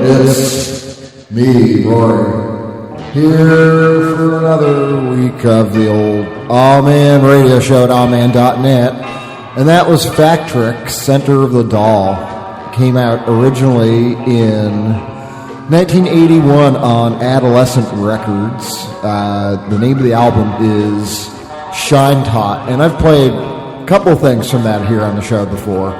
It's me, Rory, here for another week of the old Aw Man radio show at awman.net. And that was Factrix, Center of the Doll. Came out originally in 1981 on Adolescent Records. The name of the album is Scheintot, and I've played a couple of things from that here on the show before.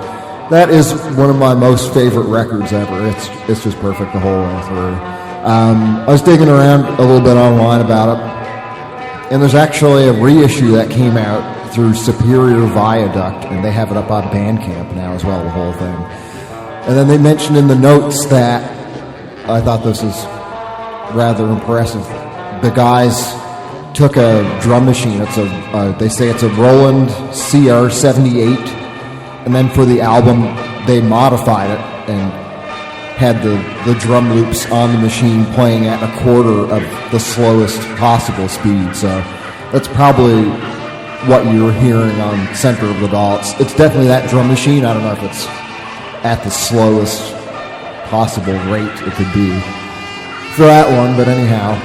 That is one of my most favorite records ever. It's just perfect the whole way through. I was digging around a little bit online about it, and there's actually a reissue that came out through Superior Viaduct, and they have it up on Bandcamp now as well, the whole thing. And then they mentioned in the notes that, I thought this was rather impressive, the guys took a drum machine. They say it's a Roland CR78, and then for the album they modified it and had the drum loops on the machine playing at a quarter of the slowest possible speed. So that's probably what you're hearing on Center of the Doll. It's definitely that drum machine. I don't know if it's at the slowest possible rate it could be for that one, but anyhow,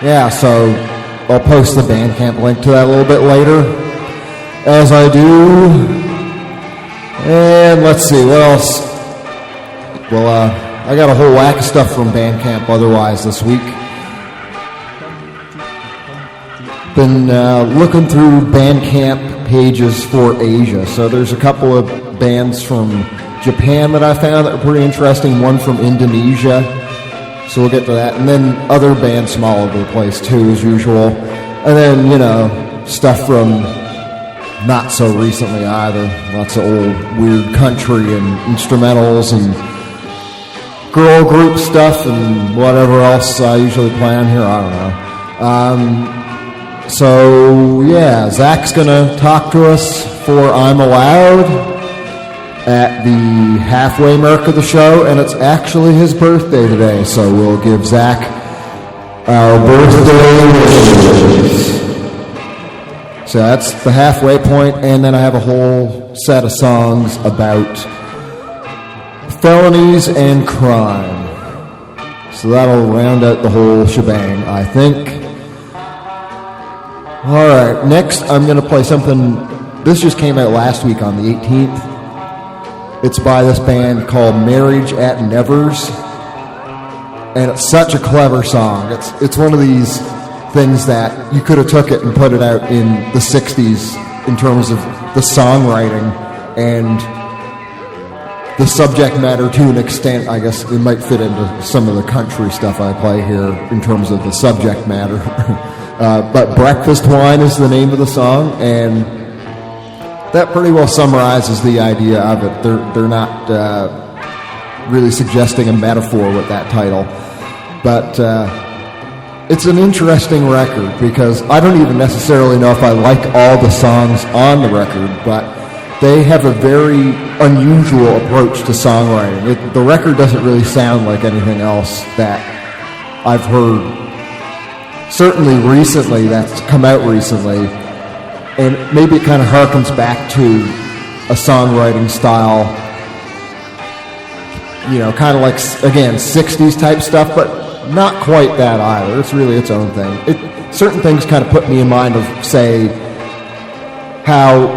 yeah, so I'll post the Bandcamp link to that a little bit later, as I do. And let's see, what else? Well, I got a whole whack of stuff from Bandcamp otherwise this week. Been looking through Bandcamp pages for Asia. So there's a couple of bands from Japan that I found that were pretty interesting. One from Indonesia. So we'll get to that. And then other bands from all over the place too, as usual. And then, stuff from not so recently either. Lots of old weird country and instrumentals and girl group stuff and whatever else I usually play on here. I don't know. So, yeah, Zach's going to talk to us for I'm Allowed at the halfway mark of the show, and it's actually his birthday today, so we'll give Zach our birthday wishes. So that's the halfway point, and then I have a whole set of songs about felonies and crime. So that'll round out the whole shebang, I think. All right, next I'm going to play something. This just came out last week on the 18th. It's by this band called Marriage at Nevers, and it's such a clever song. It's one of these things that you could have took it and put it out in the 60s in terms of the songwriting and the subject matter to an extent. I guess it might fit into some of the country stuff I play here in terms of the subject matter. But Breakfast Wine is the name of the song, and that pretty well summarizes the idea of it. They're not really suggesting a metaphor with that title, but it's an interesting record because I don't even necessarily know if I like all the songs on the record, but they have a very unusual approach to songwriting. The record doesn't really sound like anything else that I've heard. Certainly recently, that's come out recently, and maybe it kind of harkens back to a songwriting style, kind of like, again, 60s type stuff, but not quite that either. It's really its own thing. Certain things kind of put me in mind of, say, how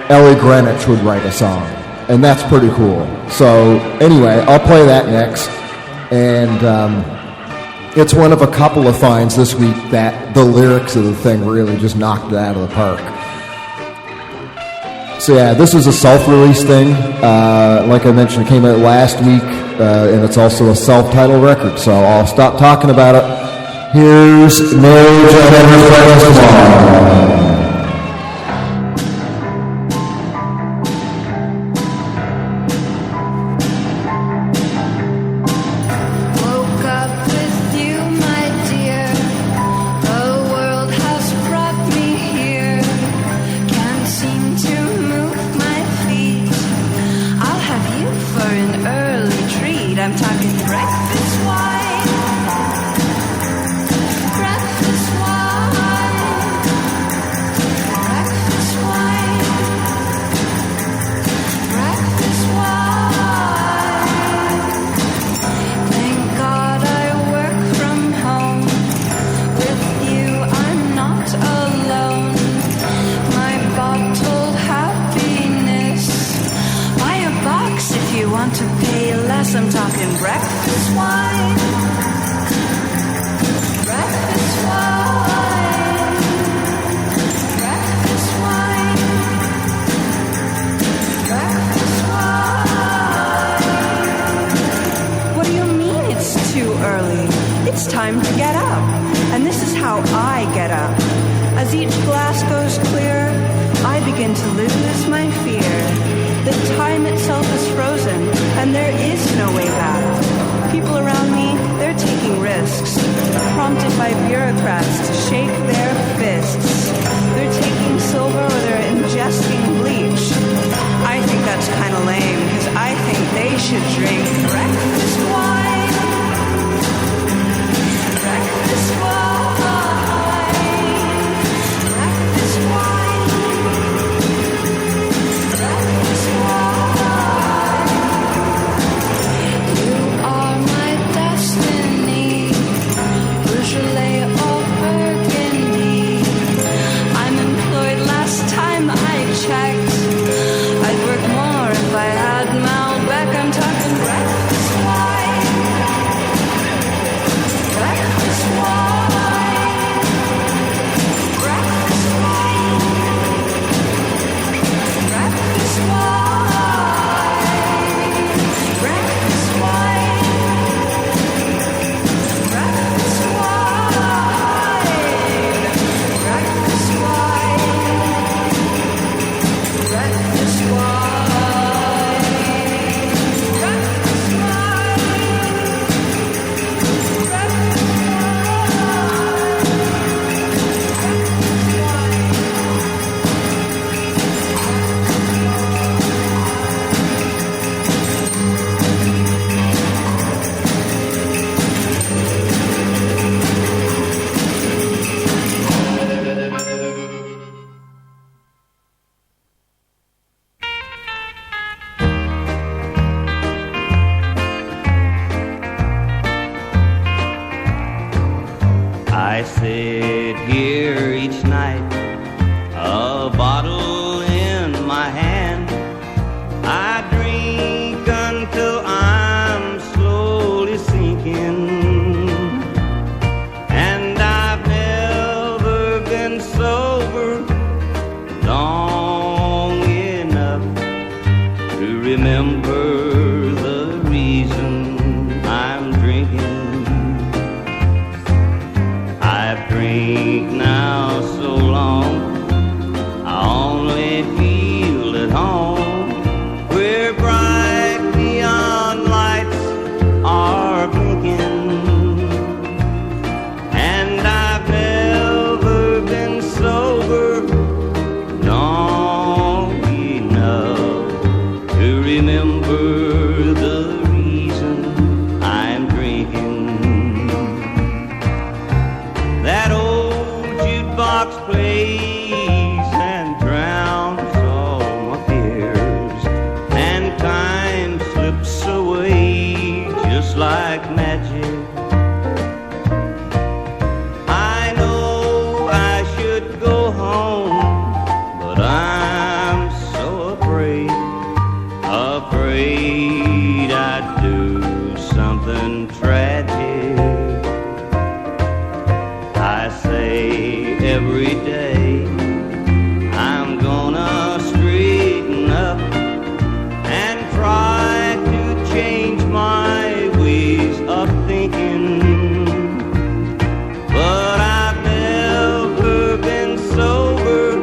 Ellie Greenwich would write a song, and that's pretty cool. So anyway, I'll play that next, and it's one of a couple of finds this week that the lyrics of the thing really just knocked it out of the park. So yeah, this is a self-release thing. Like I mentioned, it came out last week, and it's also a self-titled record. So I'll stop talking about it. Here's Marriage at Nevers. Breakfast wine. want to pay less. I'm talking breakfast wine. Breakfast wine. Breakfast wine. Breakfast wine. What do you mean it's too early? It's time to get up. And this is how I get up. As each glass goes clear, I begin to lose my fear that time itself is frozen and there is no way back. People around me, they're taking risks, prompted by bureaucrats to shake their fists. They're taking silver or they're ingesting bleach. I think that's kind of lame because I think they should drink breakfast wine. Breakfast wine. I sit here each night, a bottle in my hand. I drink until I'm slowly sinking, and I've never been sober long enough to remember the reason I'm drinking. I've drank now so long, I only feel at home where bright neon lights are blinking. And I've never been sober long enough to remember the reason I'm drinking. That old jukebox plays and drowns all my fears, and time slips away just like magic. I know I should go home, but I'm so afraid I'd do something tragic. I say every day I'm gonna straighten up and try to change my ways of thinking. But I've never been sober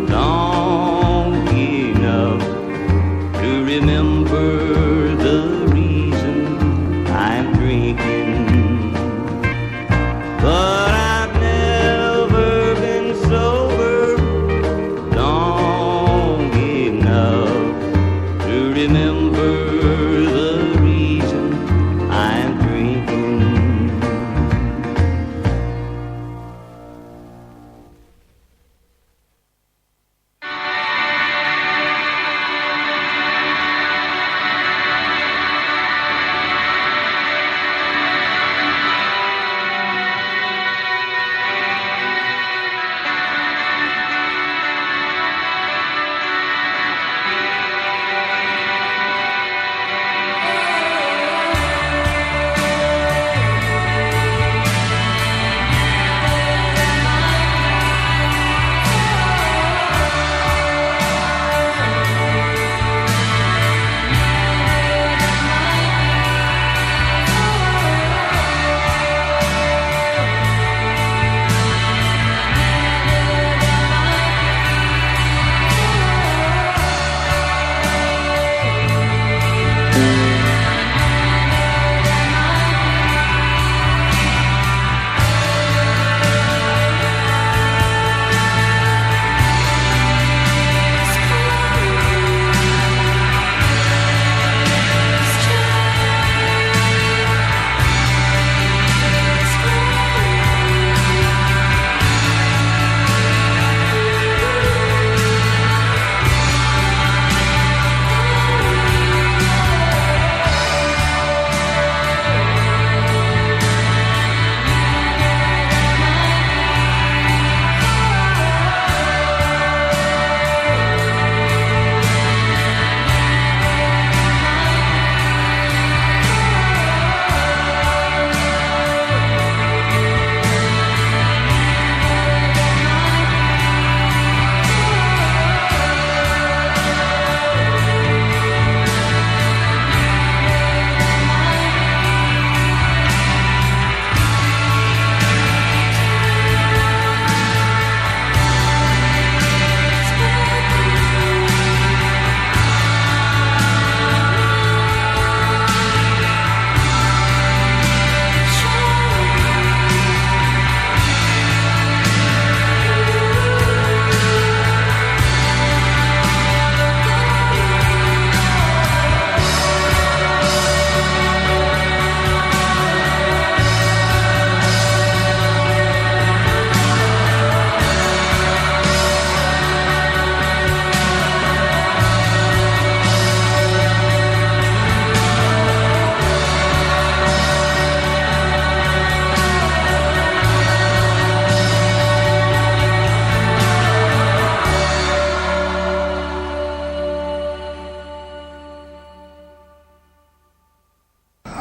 long enough to remember the reason I'm drinking. But I've never been sober long enough to remember the reason I'm drinking.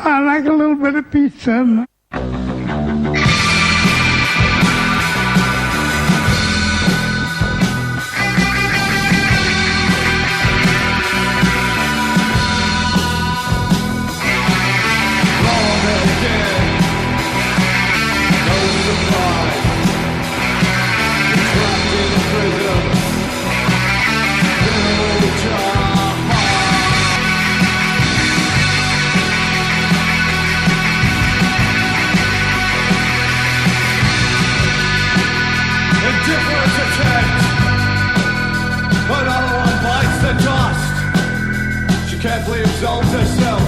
I like a little bit of pizza. Carefully absolves herself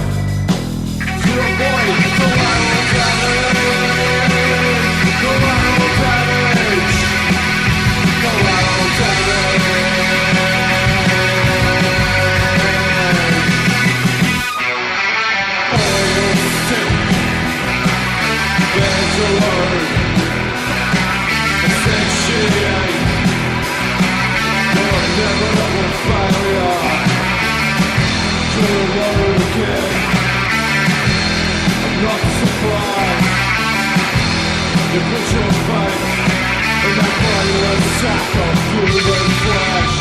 to avoid collateral damage. Collateral damage. Collateral damage. Oil stick. There's a word. Essentiate. Your inevitable failure. Again. I'm not surprised. You put your faith in that bloodless sack of human flesh.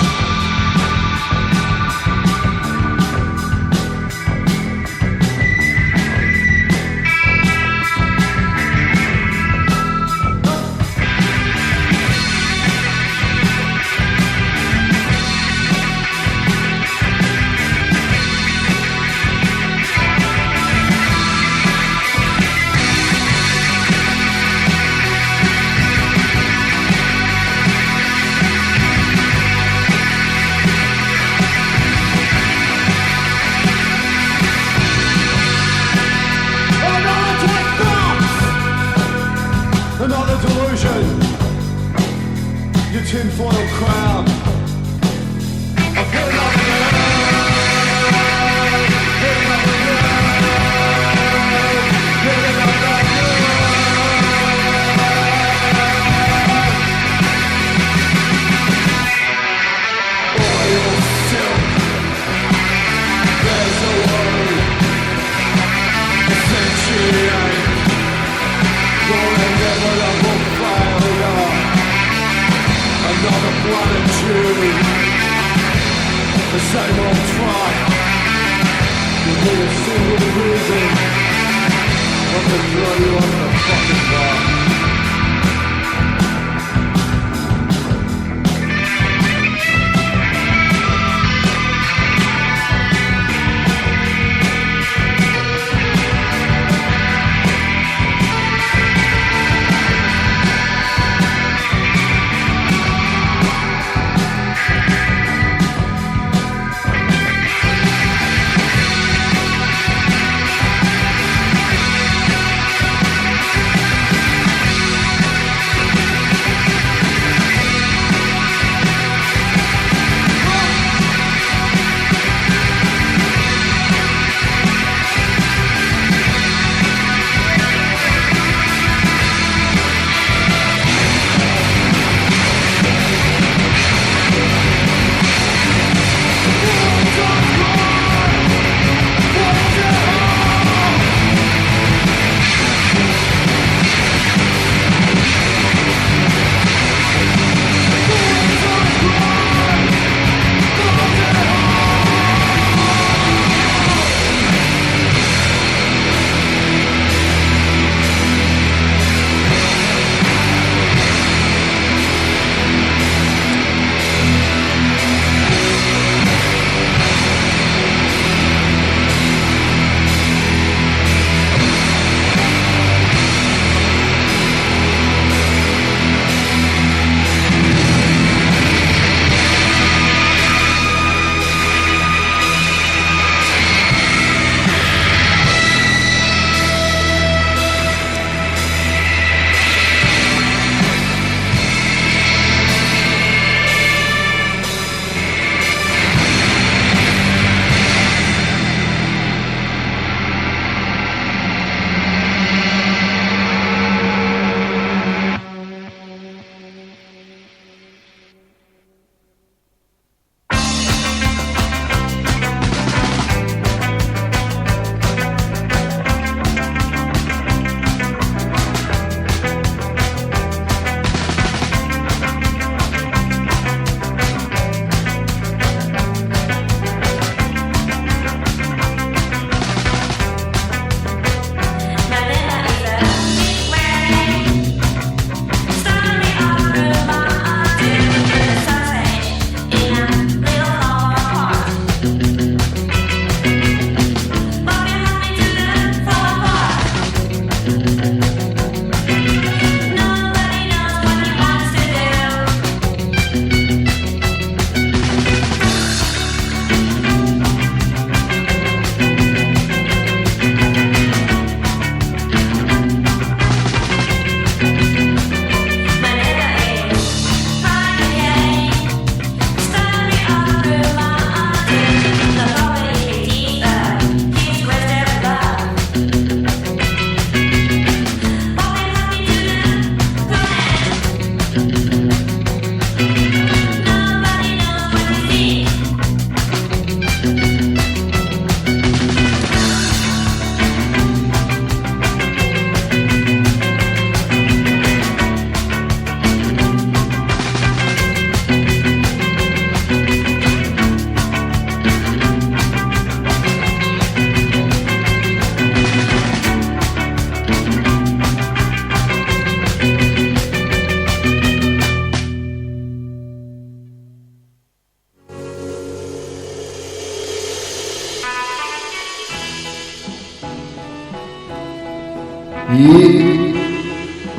Another delusion, your tinfoil crown. I feel another oil silk. There's a word. Essentiate. Inevitable failure. Another platitude. The same old trot. You need a single reason. I'm to throw you under the fucking bar.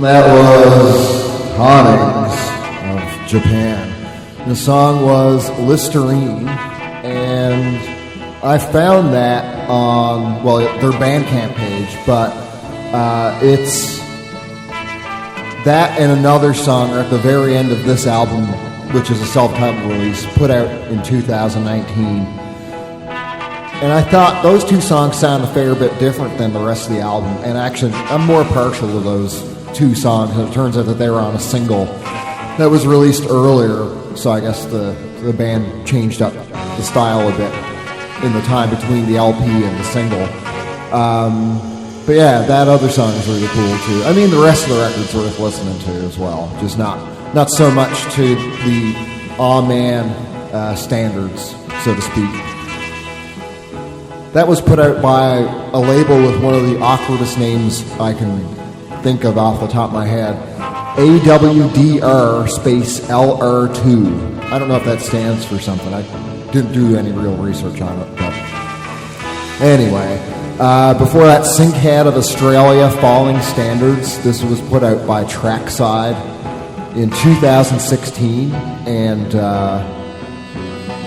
That was Tawings of Japan. The song was Listerine, and I found that on, well, their Bandcamp page, but it's that and another song are at the very end of this album, which is a self-titled release, put out in 2019. And I thought those two songs sound a fair bit different than the rest of the album. And actually, I'm more partial to those two songs. And it turns out that they were on a single that was released earlier. So I guess the band changed up the style a bit in the time between the LP and the single. But yeah, that other song is really cool too. I mean, the rest of the record's worth listening to as well. Just not so much to the Aw Man standards, so to speak. That was put out by a label with one of the awkwardest names I can think of off the top of my head. AWDR space LR2. I don't know if that stands for something. I didn't do any real research on it. But anyway, before that, Sinkhead of Australia, Falling Standards. This was put out by Trackside in 2016. And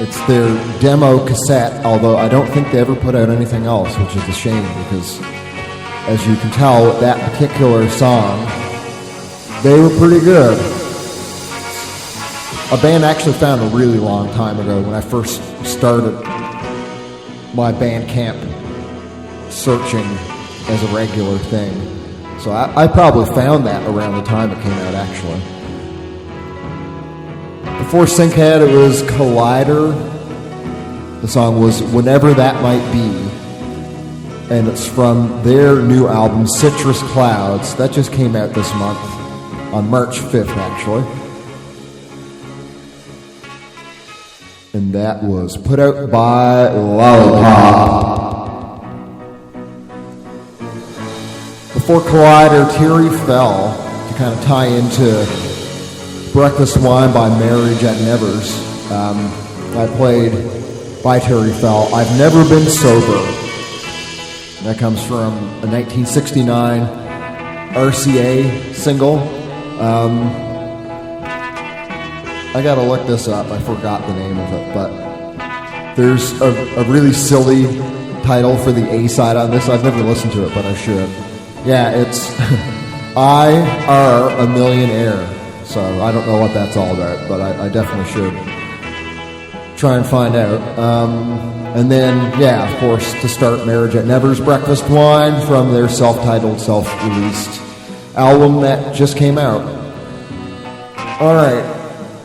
it's their demo cassette, although I don't think they ever put out anything else, which is a shame because, as you can tell, with that particular song, they were pretty good. A band I actually found a really long time ago when I first started my Bandcamp searching as a regular thing. So I probably found that around the time it came out, actually. Before Sinkhead, it was Collider. The song was Whenever That Might Be. And it's from their new album, Citrus Clouds. That just came out this month, on March 5th, actually. And that was put out by Lolipop. Before Collider, Terry Fell, to kind of tie into Breakfast Wine by Marriage at Nevers. I played by Terry Fell, I've Never Been Sober. That comes from a 1969 RCA single. I gotta look this up, I forgot the name of it, but there's a really silly title for the A-side on this. I've never listened to it, but I should. Yeah, it's I Are a Millionaire. So I don't know what that's all about, but I definitely should try and find out. And then, yeah, of course, to start, Marriage at Nevers, Breakfast Wine, from their self-titled, self-released album that just came out. All right,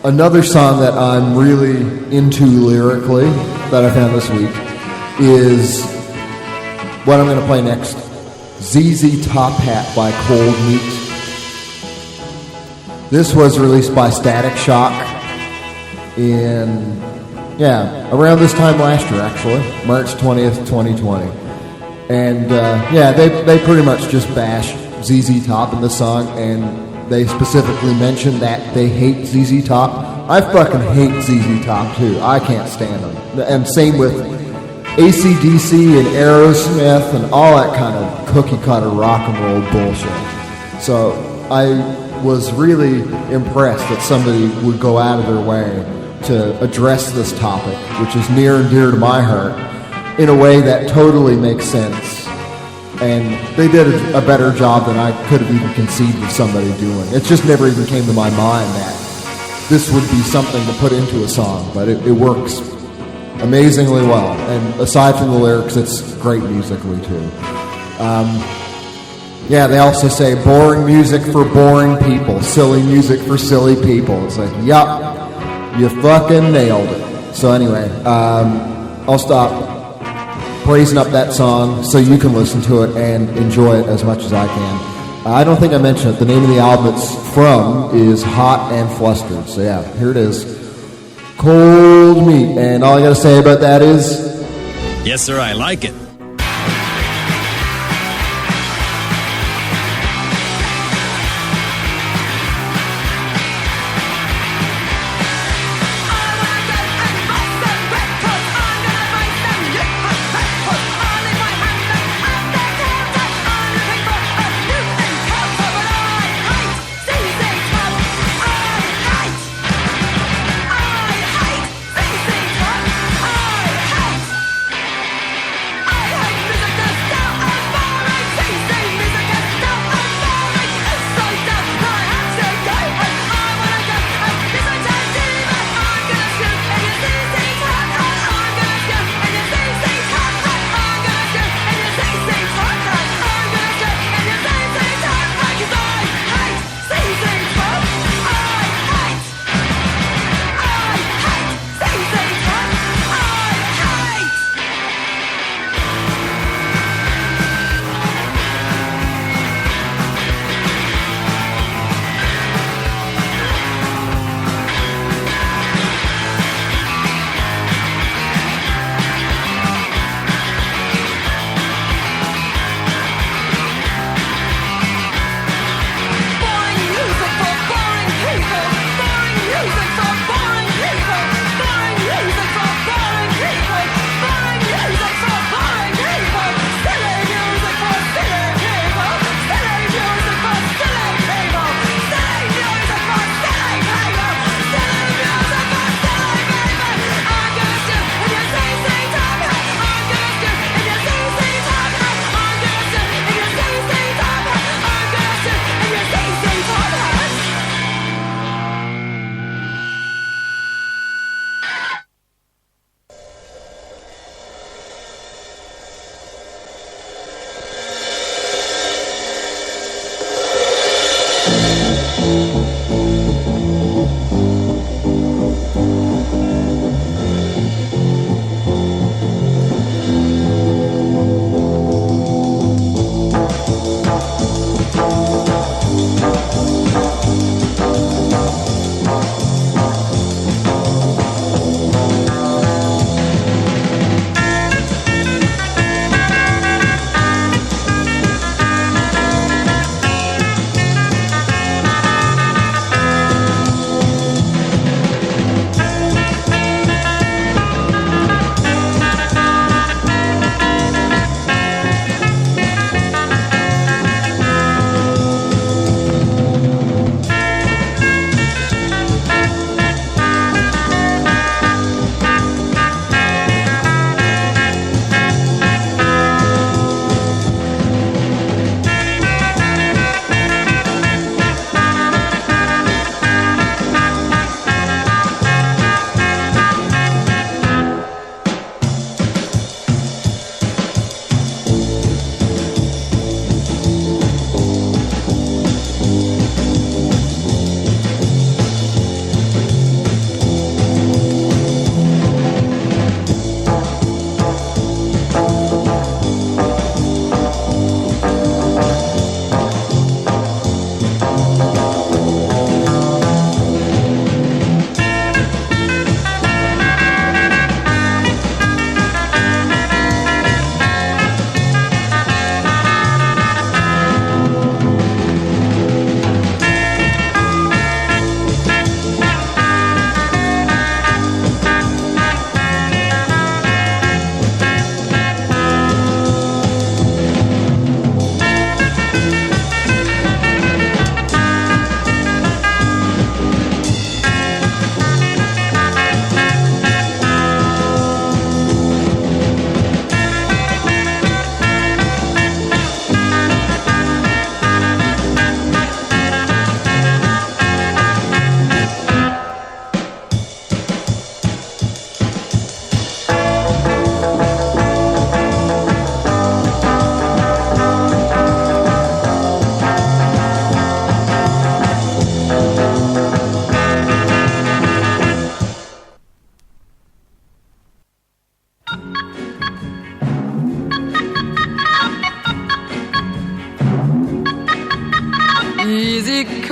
another song that I'm really into lyrically that I found this week is what I'm going to play next, ZZ Top Hat by Cold Meat. This was released by Static Shock in, around this time last year, actually, March 20th, 2020. And, they pretty much just bash ZZ Top in the song, and they specifically mentioned that they hate ZZ Top. I fucking hate ZZ Top, too. I can't stand them. And same with AC/DC and Aerosmith and all that kind of cookie-cutter rock and roll bullshit. So I was really impressed that somebody would go out of their way to address this topic, which is near and dear to my heart, in a way that totally makes sense. And they did a better job than I could have even conceived of somebody doing. It just never even came to my mind that this would be something to put into a song, but it works amazingly well. And aside from the lyrics, it's great musically too. They also say boring music for boring people, silly music for silly people. It's like, yup, you fucking nailed it. So anyway, I'll stop praising up that song so you can listen to it and enjoy it as much as I can. I don't think I mentioned it. The name of the album it's from is Hot and Flustered. So yeah, here it is. Cold Meat. And all I got to say about that is... Yes, sir, I like it.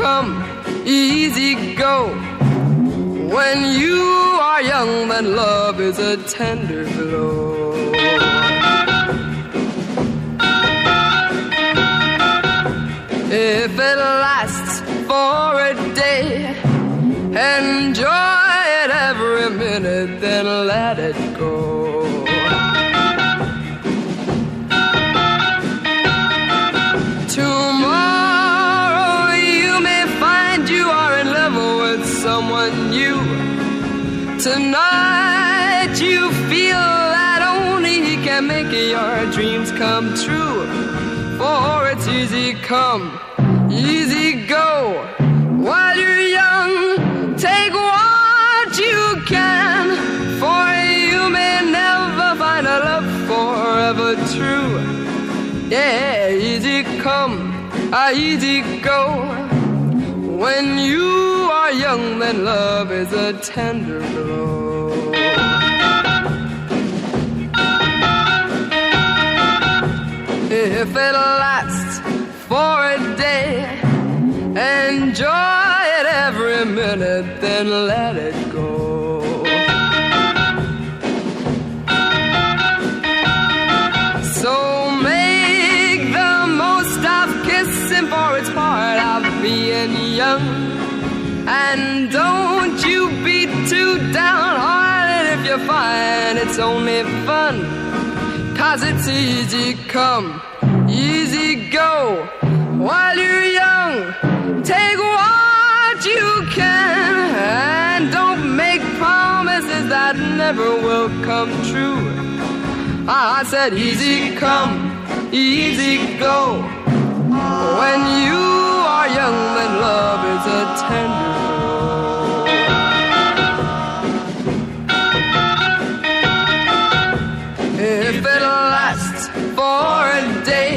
come, easy go. When you are young, then love is a tender glow. If it lasts for a day, enjoy it every minute, then let it go. Tomorrow you may find you are in love with someone new. Tonight you feel that only he can make your dreams come true. For it's easy come, easy go. While you're young, take what you can, for you may never find a love forever true. Yeah, easy come, easy go. When you are young, then love is a tender glow. If it lasts for a day, enjoy it every minute, then let it go. So make the most of kissing, for it's part of being young. And don't you be too downhearted if you find it's only fun. 'Cause it's easy come, easy go. While you're young, take what you can, and don't make promises that never will come true. I said easy come, easy go. When you are young, then love is a tender glow. If it lasts for a day,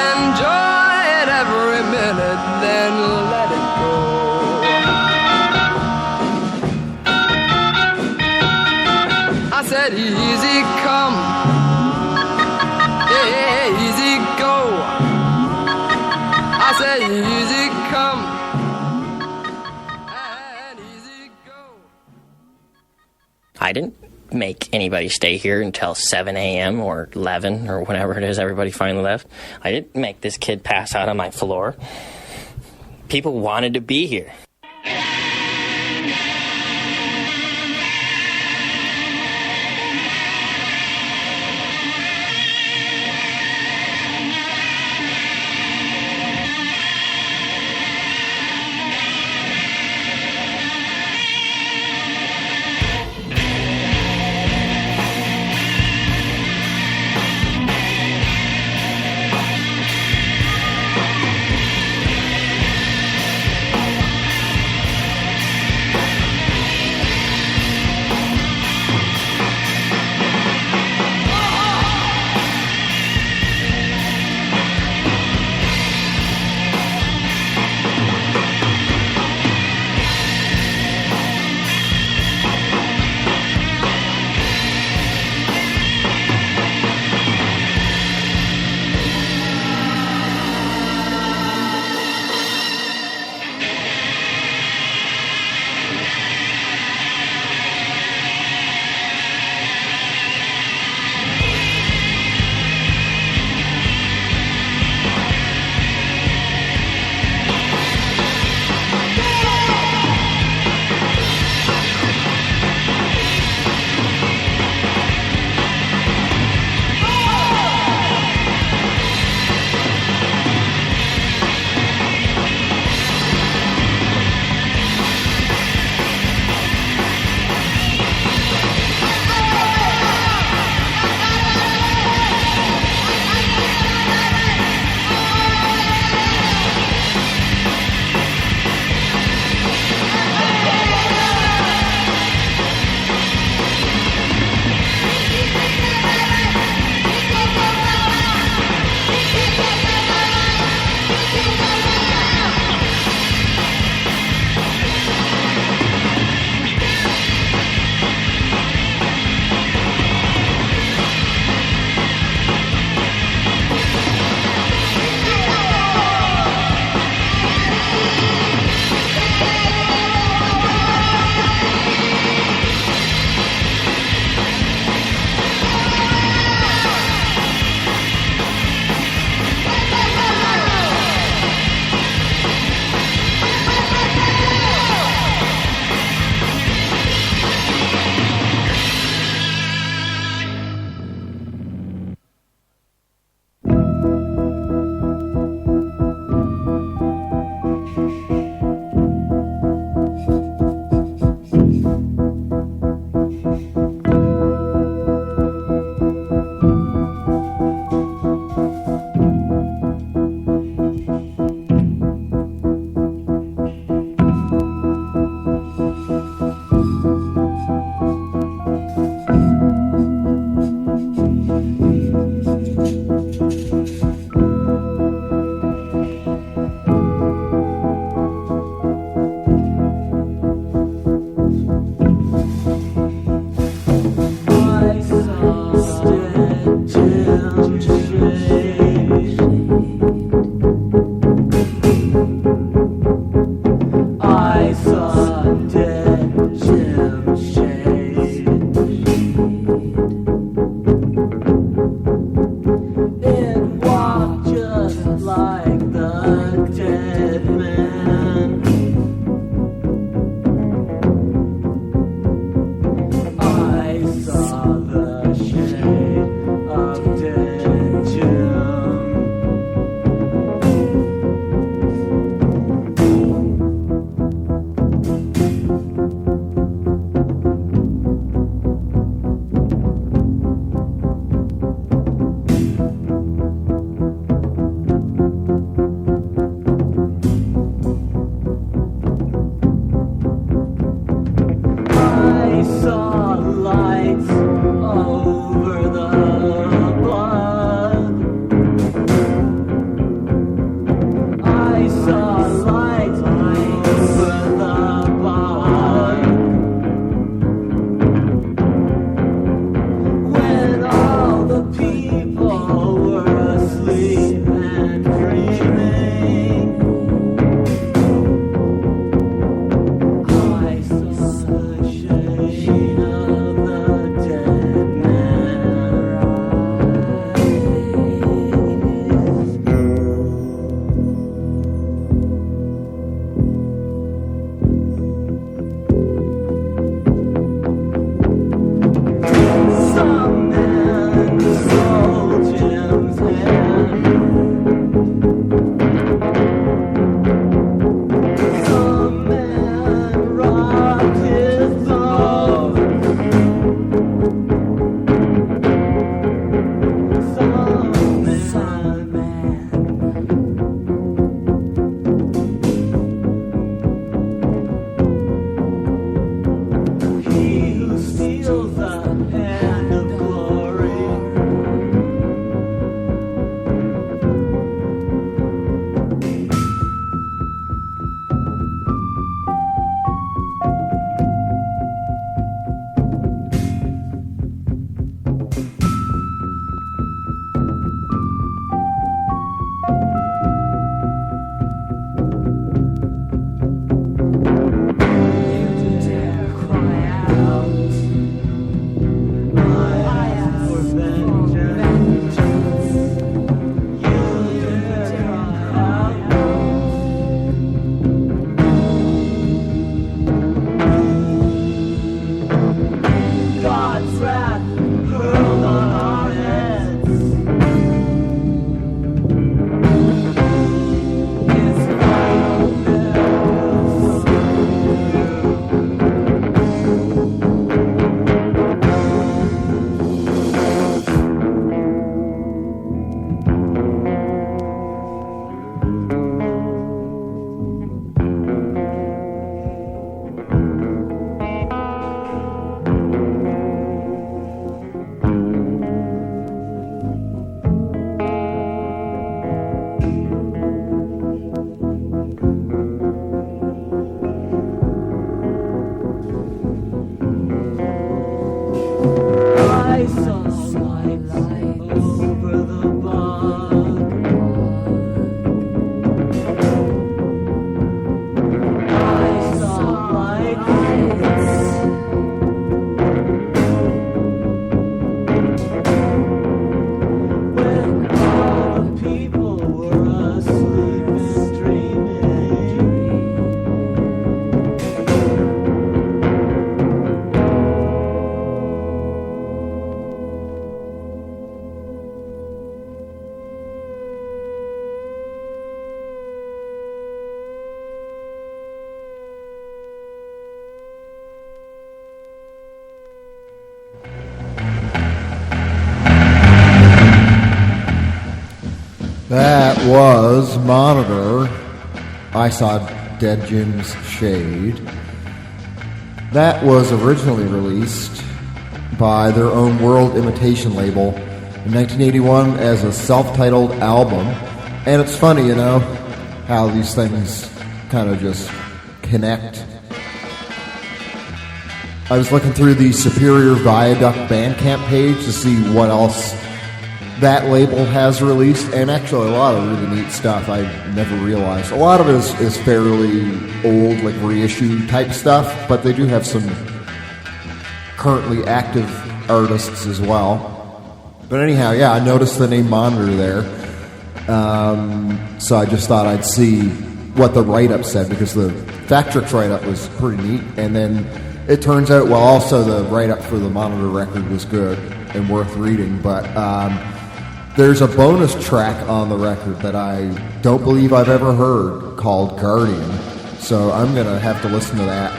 enjoy it every minute, then let it go. I said easy come, yeah, easy go. I said easy come, and easy go. I didn't make anybody stay here until 7 a.m. or 11 or whenever it is everybody finally left. I didn't make this kid pass out on my floor. People wanted to be here. That was Monitor. I Saw Dead Jim's Shade. That was originally released by their own World Imitation label in 1981 as a self-titled album. And it's funny, you know, how these things kind of just connect. I was looking through the Superior Viaduct Bandcamp page to see what else that label has released, and actually a lot of really neat stuff I never realized. A lot of it is fairly old, like reissue type stuff, but they do have some currently active artists as well. But anyhow, yeah, I noticed the name Monitor there, so I just thought I'd see what the write-up said, because the Factrix write-up was pretty neat, and then it turns out, well, also the write-up for the Monitor record was good and worth reading, but there's a bonus track on the record that I don't believe I've ever heard called Guardian, so I'm going to have to listen to that.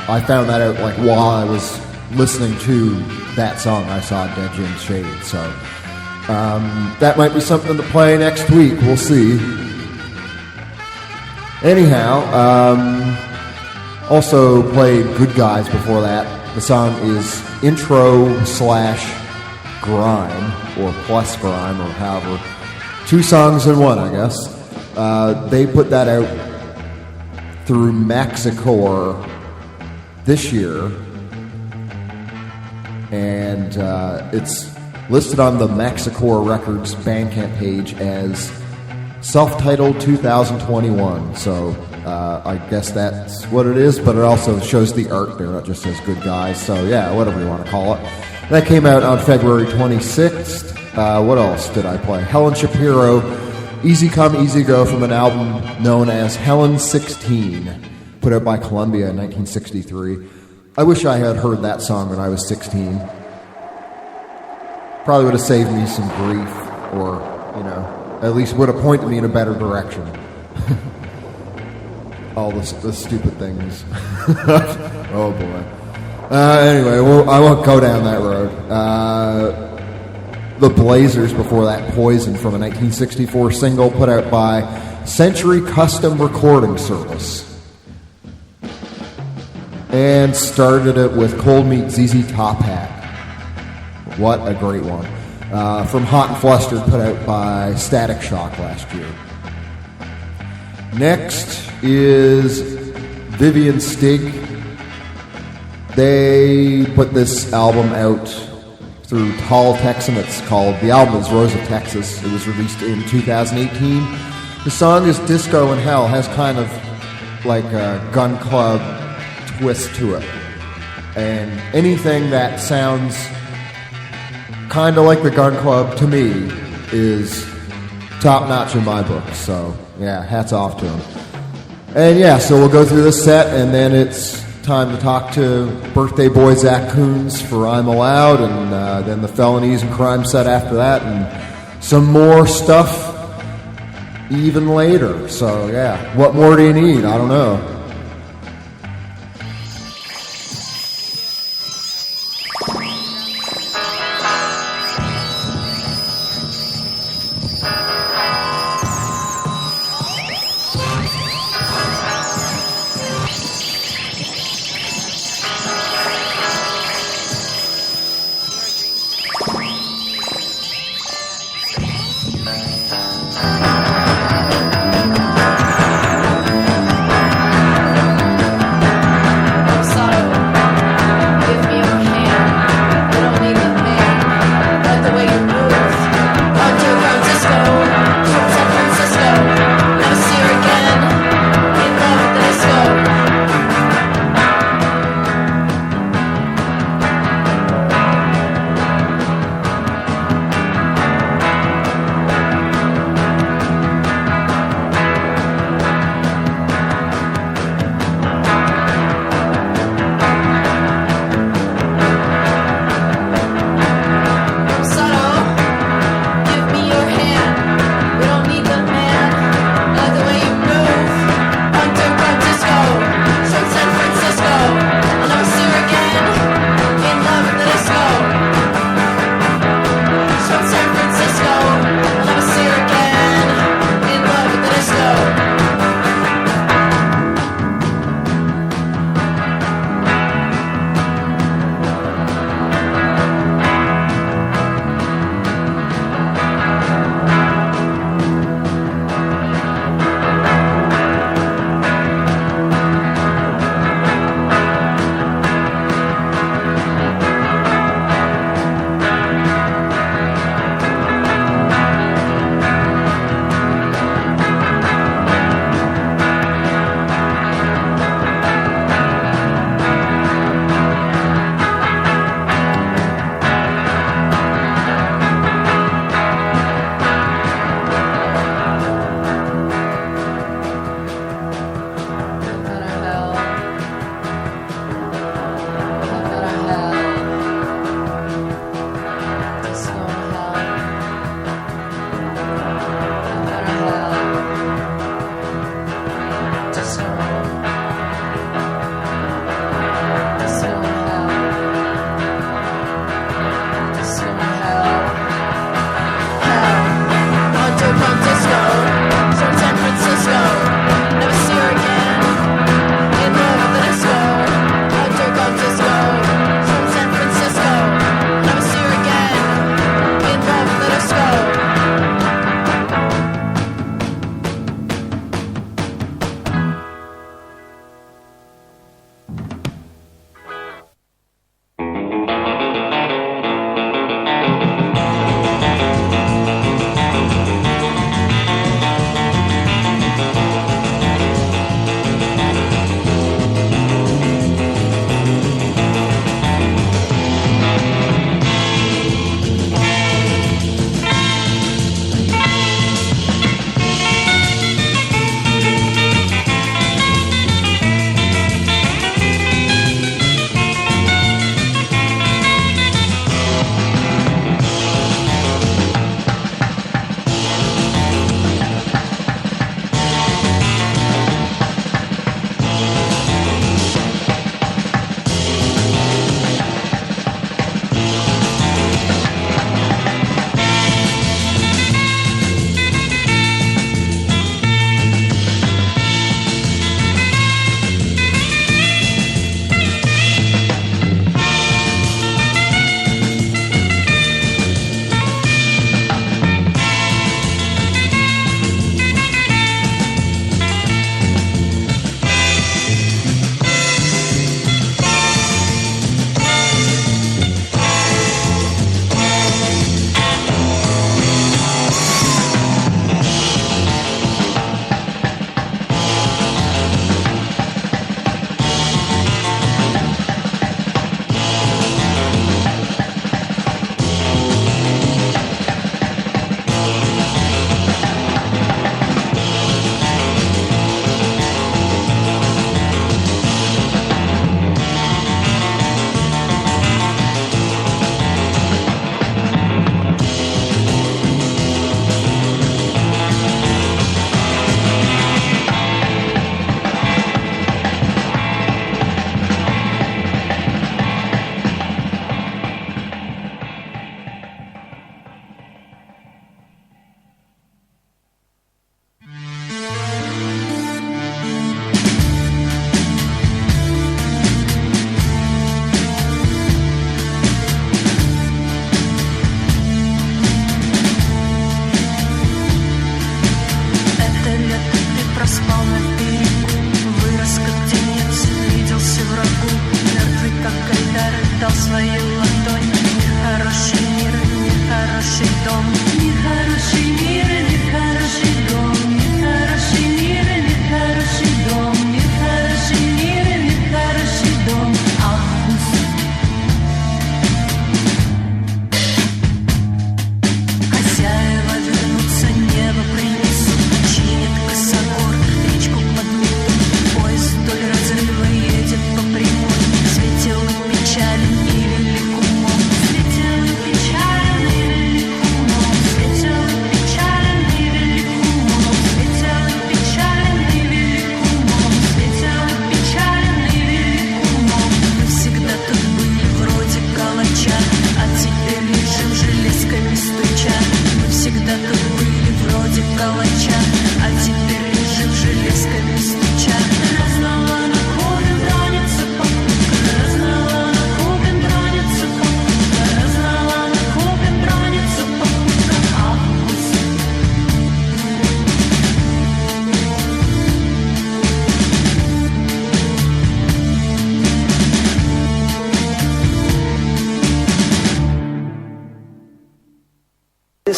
I found that out like while I was listening to that song. I saw Dead Jim's Shade, so that might be something to play next week. We'll see. Anyhow, also played Good Guys before that. The song is Intro/Grime, or plus Grime, or however. 2 songs in one, I guess. They put that out through Maxiecore this year, and it's listed on the Maxiecore Records Bandcamp page as self-titled 2021, so I guess that's what it is, but it also shows the art there. It just says Good Guys, so yeah, whatever you want to call it. That came out on February 26th. What else did I play? Helen Shapiro, Easy Come, Easy Go, from an album known as Helen 16, put out by Columbia in 1963. I wish I had heard that song when I was 16. Probably would have saved me some grief, or, at least would have pointed me in a better direction. All the stupid things. Oh, boy. Anyway, I won't go down that road. The Blazers, before that, Poison, from a 1964 single put out by Century Custom Recording Service. And started it with Cold Meat ZZ Top Hat. What a great one. From Hot and Flustered, put out by Static Shock last year. Next is Vivian Stig. They put this album out through Tall Texan. The album is Rose of Texas. It was released in 2018. The song is Disco in Hell, has kind of like a Gun Club twist to it. And anything that sounds kind of like the Gun Club, to me, is top notch in my book. So, yeah, hats off to him. And yeah, so we'll go through this set, and then it's time to talk to birthday boy Zach Coons for I'm Allowed, and then the Felonies and Crime set after that, and some more stuff even later. So, yeah, what more do you need? I don't know.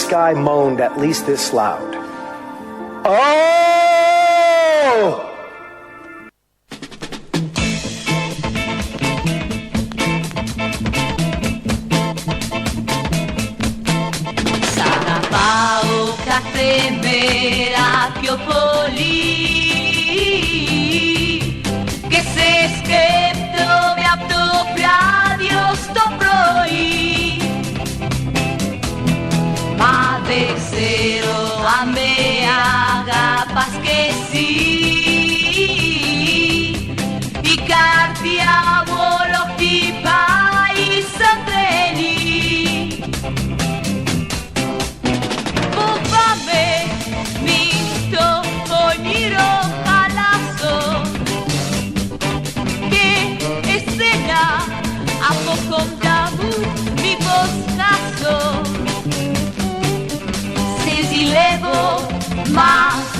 sky moaned at least this loud. Oh! Σαν να πάω κάθε μέρα πιο πολύ και σε σκέφτομαι από το βράδυ ως το πρωί. Μα δεν ξέρω αν με αγαπάς κι εσύ. Η καρδιά μου όλο χτυπάει σαν τρελή. Φοβάμαι μην το όνειρο χαλάσω και εσένα από κοντά μου μήπως χάσω. Σε ζηλεύω μα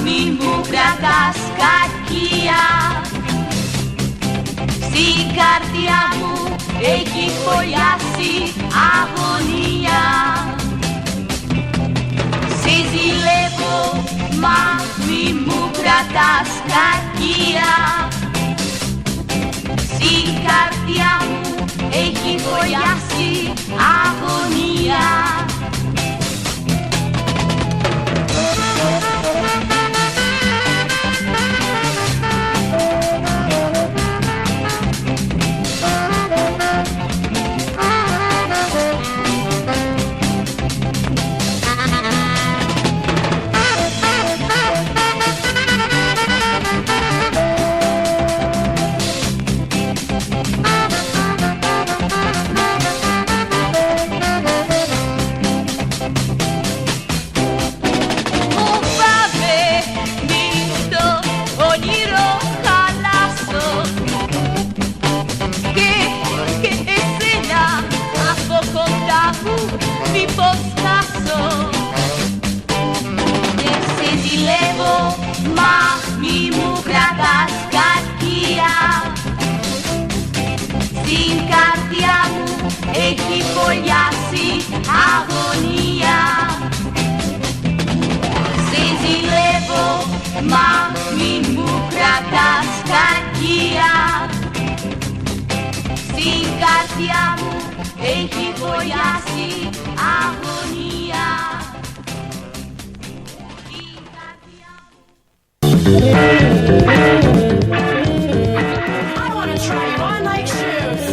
μη μου κρατάς κακία. Στην καρδιά μου έχει φωλιάσει αγωνία. Σε ζηλεύω μα μη μου κρατάς κακία. Στην καρδιά μου έχει φωλιάσει αγωνία. Έχει φωλιάσει αγωνία. Σε ζηλεύω μα μη μου κρατάς κακία. Στην καρδιά μου έχει φωλιάσει αγωνία. Στην καρδιά I wanna try you on like shoes.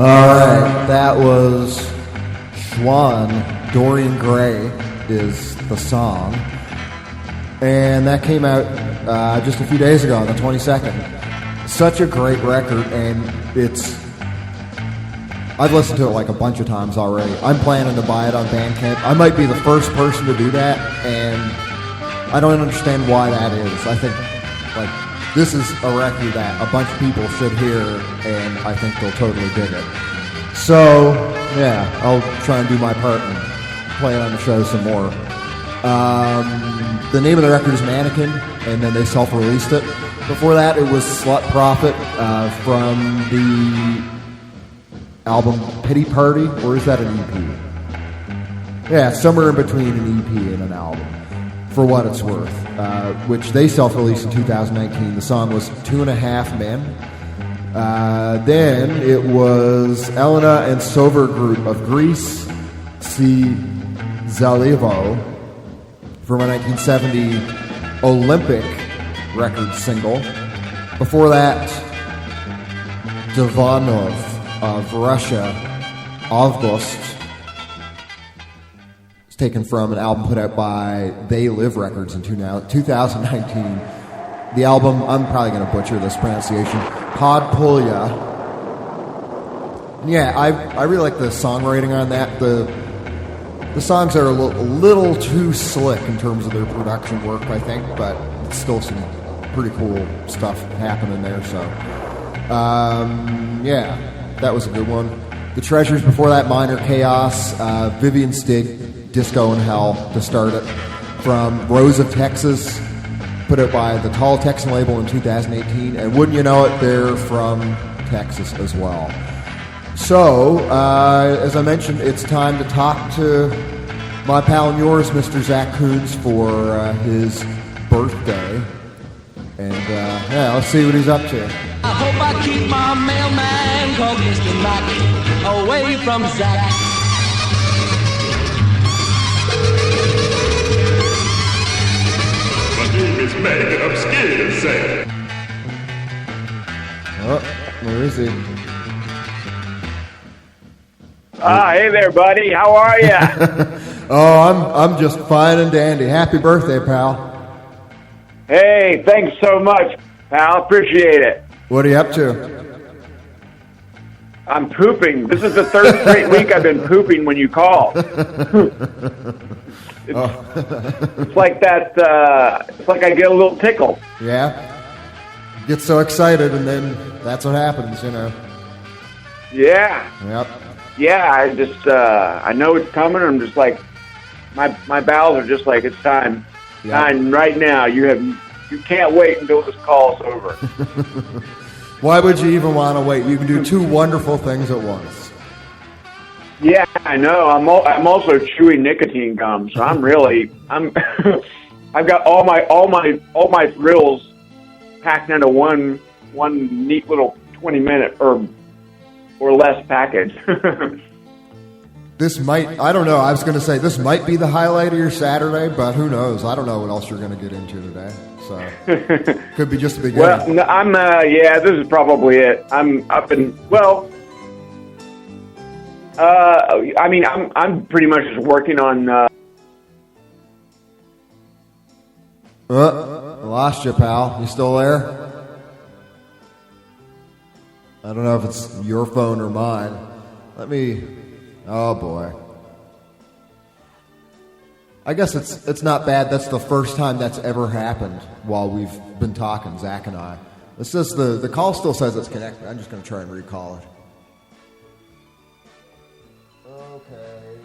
right, that was Schwan. Dorian Gray is the song. And that came out just a few days ago on the 22nd. Such a great record, and I've listened to it like a bunch of times already. I'm planning to buy it on Bandcamp. I might be the first person to do that, and I don't understand why that is. I think this is a record that a bunch of people should hear, and I think they'll totally dig it. So, yeah, I'll try and do my part and play it on the show some more. The name of the record is Mannequin, and then they self-released it. Before that, it was Slut Prophet from the album Pity Party, or is that an EP? Yeah, somewhere in between an EP and an album, for what it's worth, which they self-released in 2019. The song was 2.5 Men. Then it was Elena and Sover Group of Greece, Si Zalivo, from a 1970 Olympic record single. Before that, Divanov of Russia, August. It's taken from an album put out by They Live Records in 2019. The album, I'm probably going to butcher this pronunciation, Podpolya. Yeah, I really like the songwriting on that. The songs are a little too slick in terms of their production work, I think, but it's still some pretty cool stuff happening there. So, yeah, that was a good one. The Treasures before that, Minor Chaos, Vivian Stig, Disco in Hell to start it, from Rose of Texas, put out by the Tall Texan label in 2018, and wouldn't you know it, they're from Texas as well. So, as I mentioned, it's time to talk to my pal and yours, Mr. Zach Coons, for his birthday. And, yeah, let's see what he's up to. I hope I keep my mailman called Mr. Mac away from Zach. My name is Mac, I'm scared of Zach. Oh, where is he? Hey there, buddy. How are ya? Oh, I'm just fine and dandy. Happy birthday, pal. Hey, thanks so much, pal. Appreciate it. What are you up to? I'm pooping. This is the third straight week I've been pooping when you call. It's like that. It's like I get a little tickle. Yeah. Get so excited, and then that's what happens, you know. Yeah. Yep. Yeah, I just, I know it's coming. I'm just like, my bowels are just like, it's time. Yep. Time right now. You can't wait until this call's over. Why would you even want to wait? You can do two wonderful things at once. Yeah, I know. I'm also chewing nicotine gum, so I've got all my thrills packed into one neat little 20-minute or less package. I don't know, I was going to say, this might be the highlight of your Saturday, but who knows? I don't know what else you're going to get into today. So, could be just the beginning. Well, no, this is probably it. I'm pretty much just working on, lost you, pal. You still there? I don't know if it's your phone or mine. Oh boy. I guess it's not bad. That's the first time that's ever happened while we've been talking, Zach and I. It says the call still says it's connected. I'm just going to try and recall it. Okay.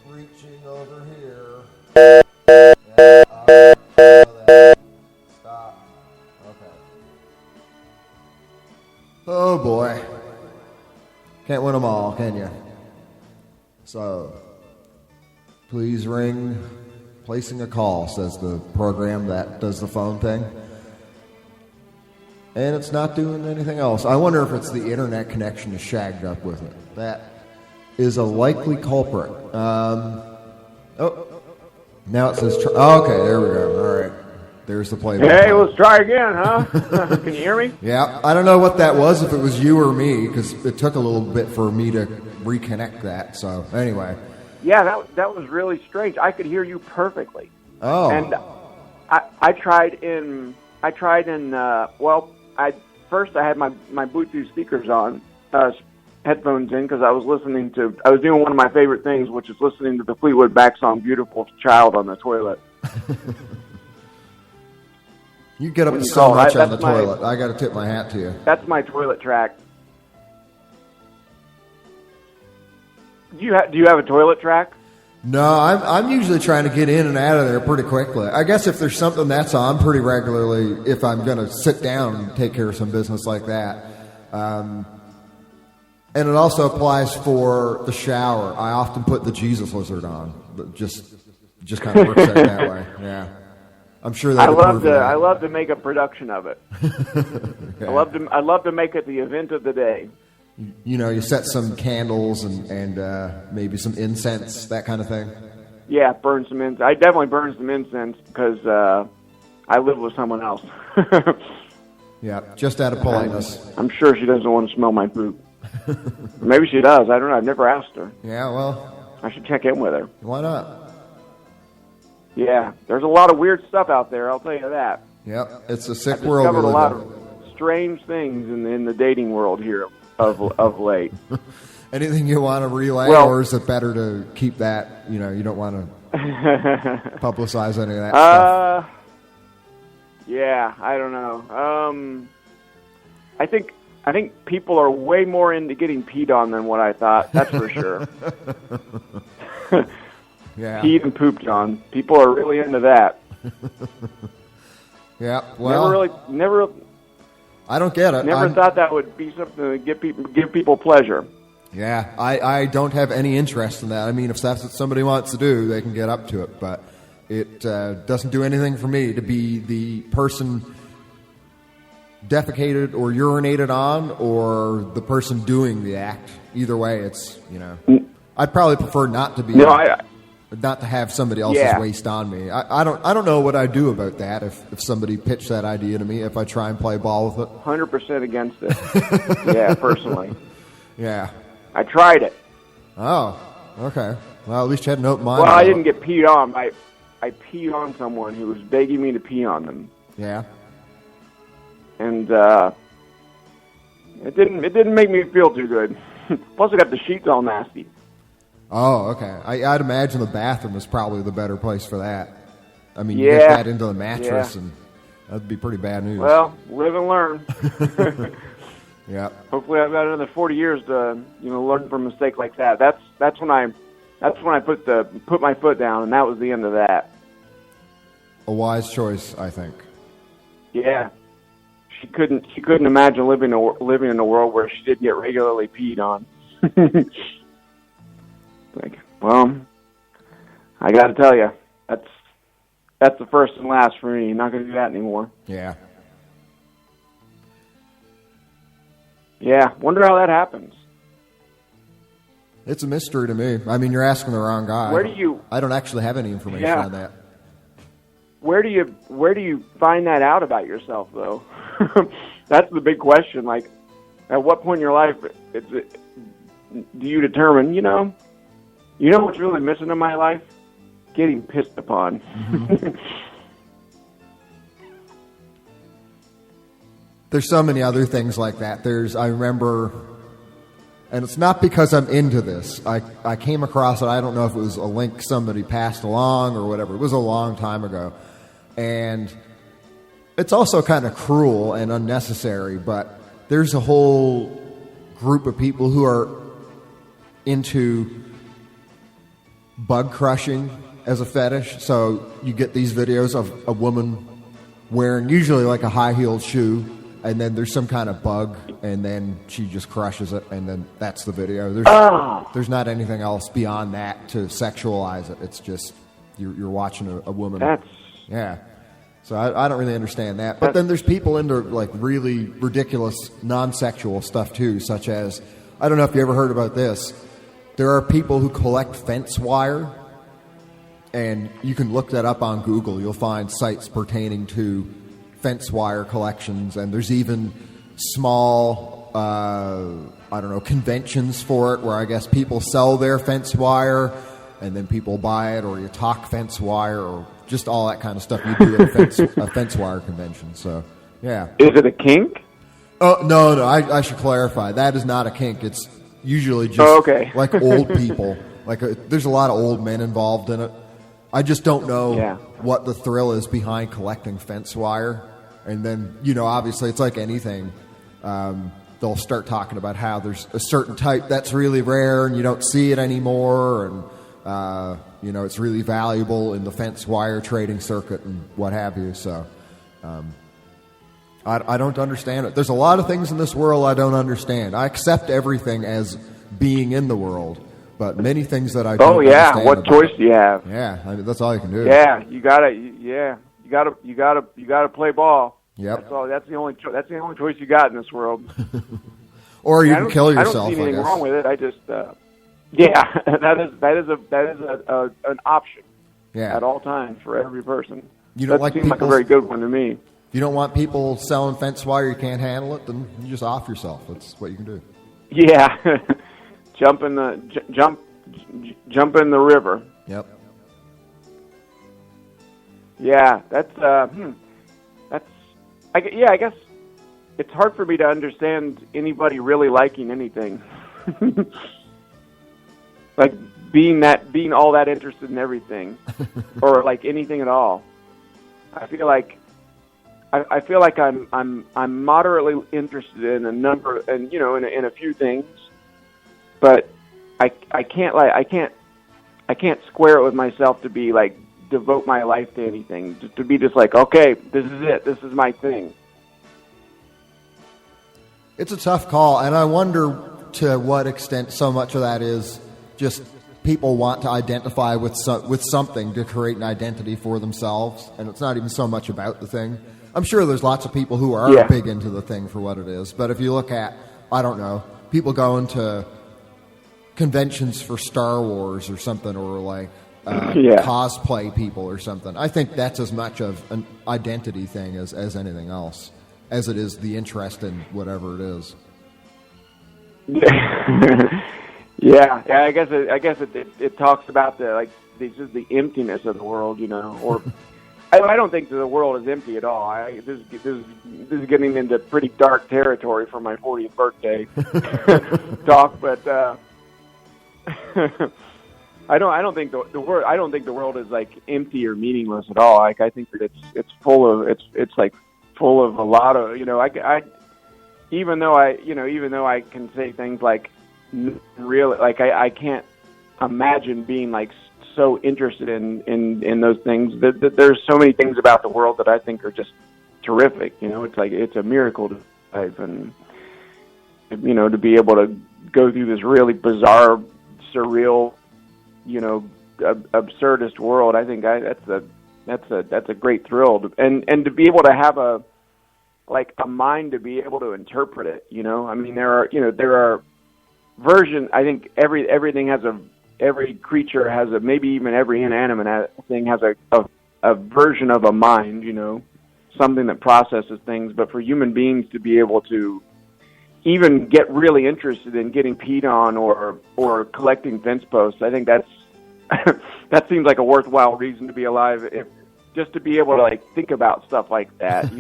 Reaching over here. Stop. Okay. Oh boy. Can't win them all, can you? So, please ring. Placing a call, says the program that does the phone thing. And it's not doing anything else. I wonder if it's the internet connection is shagged up with it. That is a likely culprit. Now it says... okay, there we go. All right. There's the playback. Hey, let's try again, huh? Can you hear me? Yeah, I don't know what that was, if it was you or me, because it took a little bit for me to reconnect that. So anyway. Yeah, that was really strange. I could hear you perfectly. Oh. And I tried in first I had my Bluetooth speakers on, headphones in, because I was doing one of my favorite things, which is listening to the Fleetwood Mac song "Beautiful Child" on the toilet. You get up so much on the toilet. I got to tip my hat to you. That's my toilet track. Do you have a toilet track? No, I'm usually trying to get in and out of there pretty quickly. I guess if there's something that's on pretty regularly, if I'm going to sit down and take care of some business like that. And it also applies for the shower. I often put the Jesus Lizard on. But just kind of works out that way. Yeah. I'm sure that I love to make a production of it. Yeah. I love to make it the event of the day. You know, you set some candles and maybe some incense, that kind of thing. Yeah, burn some incense. I definitely burn some incense because I live with someone else. Yeah, just out of politeness. I'm sure she doesn't want to smell my poop. Maybe she does. I don't know. I've never asked her. Yeah, well, I should check in with her. Why not? Yeah, there's a lot of weird stuff out there, I'll tell you that. Yep, it's a sick I've world. I've discovered a lot of strange things in the dating world here of late. Anything you want to relay, or is it better to keep that, you don't want to publicize any of that stuff? Yeah, I don't know. I think people are way more into getting peed on than what I thought, that's for sure. Yeah. Peed and pooped on. People are really into that. Yeah, well, never. I don't get it. Never thought that would be something to give people pleasure. Yeah, I don't have any interest in that. I mean, if that's what somebody wants to do, they can get up to it. But it doesn't do anything for me to be the person defecated or urinated on, or the person doing the act. Either way, it's I'd probably prefer not to be. Not to have somebody else's waste on me. I don't know what I'd do about that if somebody pitched that idea to me, if I try and play ball with it. 100% against it. Yeah, personally. Yeah. I tried it. Oh, okay. Well, at least you had an open mind. Well, I didn't get peed on. I peed on someone who was begging me to pee on them. Yeah. And it didn't make me feel too good. Plus, I got the sheets all nasty. Oh, okay. I'd imagine the bathroom is probably the better place for that. I mean, you get that into the mattress, and that'd be pretty bad news. Well, live and learn. Yeah. Hopefully, I've got another 40 years to learn from a mistake like that. That's when I put my foot down, and that was the end of that. A wise choice, I think. Yeah. She couldn't imagine living in a world where she didn't get regularly peed on. Well, I got to tell you, that's the first and last for me. Not going to do that anymore. Yeah. Yeah, wonder how that happens. It's a mystery to me. I mean, you're asking the wrong guy. I don't actually have any information on that. Where do you find that out about yourself, though? That's the big question. Like, at what point in your life do you determine, you know what's really missing in my life? Getting pissed upon. Mm-hmm. There's so many other things like that. I remember, and it's not because I'm into this. I came across it. I don't know if it was a link somebody passed along or whatever. It was a long time ago. And it's also kind of cruel and unnecessary, but there's a whole group of people who are into bug crushing as a fetish. So you get these videos of a woman wearing usually like a high-heeled shoe, and then there's some kind of bug, and then she just crushes it, and then that's the video. There's not anything else beyond that to sexualize it. It's just you're watching a woman. Yeah. So I don't really understand that. But then there's people into like really ridiculous non-sexual stuff too, such as, I don't know if you ever heard about this. There are people who collect fence wire, and you can look that up on Google. You'll find sites pertaining to fence wire collections, and there's even small, conventions for it where I guess people sell their fence wire, and then people buy it, or you talk fence wire, or just all that kind of stuff you do at a fence wire convention. So, yeah. Is it a kink? Oh, no, I should clarify. That is not a kink. It's usually just like old people. There's a lot of old men involved in it. I just don't know what the thrill is behind collecting fence wire. And then, obviously it's like anything. They'll start talking about how there's a certain type that's really rare and you don't see it anymore. And, it's really valuable in the fence wire trading circuit and what have you. So, I don't understand it. There's a lot of things in this world I don't understand. I accept everything as being in the world, but many things that I don't understand. What choice do you have? Yeah, that's all you can do. Yeah, you gotta play ball. Yep. That's the only choice you got in this world. Or you can kill yourself. I don't see anything wrong with it. I just that is an option. Yeah. At all times for every person. That seems like a very good one to me. You don't want people selling fence wire, you can't handle it, then you just off yourself. That's what you can do. Yeah. jump in the river. Yep. Yeah, I guess it's hard for me to understand anybody really liking anything. Like being all that interested in everything or like anything at all. I feel like I'm moderately interested in a number and in a few things, but I can't square it with myself to be like devote my life to anything. Just to be just like, okay, this is it. This is my thing. It's a tough call, and I wonder to what extent so much of that is just people want to identify with something to create an identity for themselves, and it's not even so much about the thing. I'm sure there's lots of people who are big into the thing for what it is, but if you look at, I don't know, people going to conventions for Star Wars or something, or like cosplay people or something, I think that's as much of an identity thing as anything else, as it is the interest in whatever it is. Yeah, I guess it talks about the emptiness of the world, or I don't think that the world is empty at all. This is getting into pretty dark territory for my 40th birthday talk, but I don't think the world is like empty or meaningless at all. Like I think that it's full of a lot of even though I can say things like really, like I can't imagine being like so interested in those things. There's so many things about the world that I think are just terrific. It's like it's a miracle to life, and to be able to go through this really bizarre, surreal, absurdist world. I think that's a great thrill, and to be able to have a mind to be able to interpret it. I mean, there are version. I think everything has every creature has maybe even every inanimate thing has a version of a mind, something that processes things. But for human beings to be able to even get really interested in getting peed on or collecting fence posts, I think that seems like a worthwhile reason to be alive. Just to be able to think about stuff like that,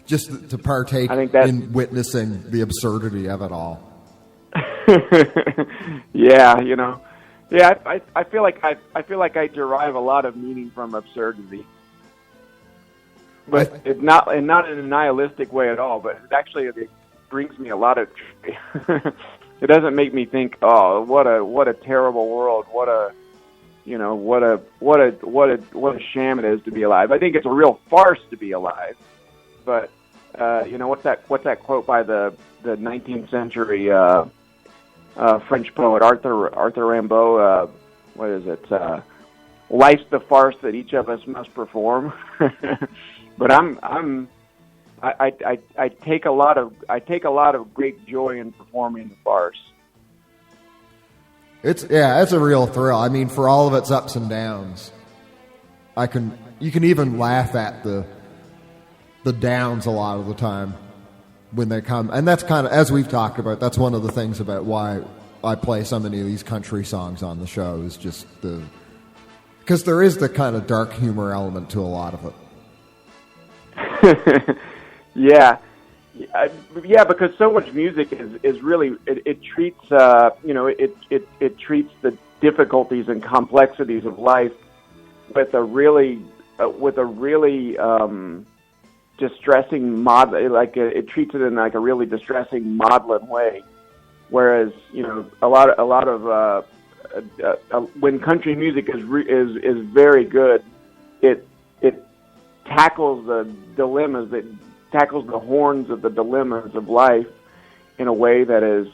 Just to partake in witnessing the absurdity of it all. Yeah, I feel like I derive a lot of meaning from absurdity, but it's not in a nihilistic way at all. But it brings me a lot of joy. It doesn't make me think, oh, what a terrible world, what a sham it is to be alive. I think it's a real farce to be alive. But what's that quote by the 19th century French poet Arthur Rimbaud? What is it? Life's the farce that each of us must perform. But I take a lot of great joy in performing the farce. It's a real thrill. I mean, for all of its ups and downs, you can even laugh at the downs a lot of the time when they come. And that's kind of, as we've talked about, that's one of the things about why I play so many of these country songs on the show, is just because there is the kind of dark humor element to a lot of it. Yeah, because so much music is really it treats it treats the difficulties and complexities of life with a really distressing it treats it in like a really distressing maudlin way. Whereas a lot of when country music is very good, it tackles the dilemmas, it tackles the horns of the dilemmas of life in a way that is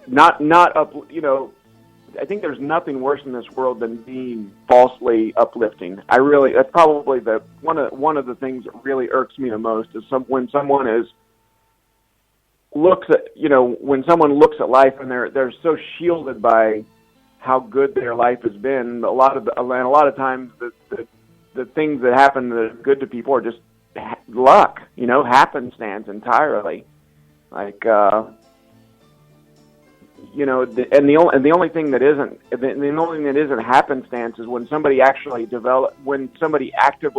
not up. I think there's nothing worse in this world than being falsely uplifting. That's probably one of the things that really irks me the most is when someone looks at life and they're so shielded by how good their life has been. A lot of times the things that happen that are good to people are just luck, happenstance entirely. Like the only thing that isn't happenstance is when somebody actively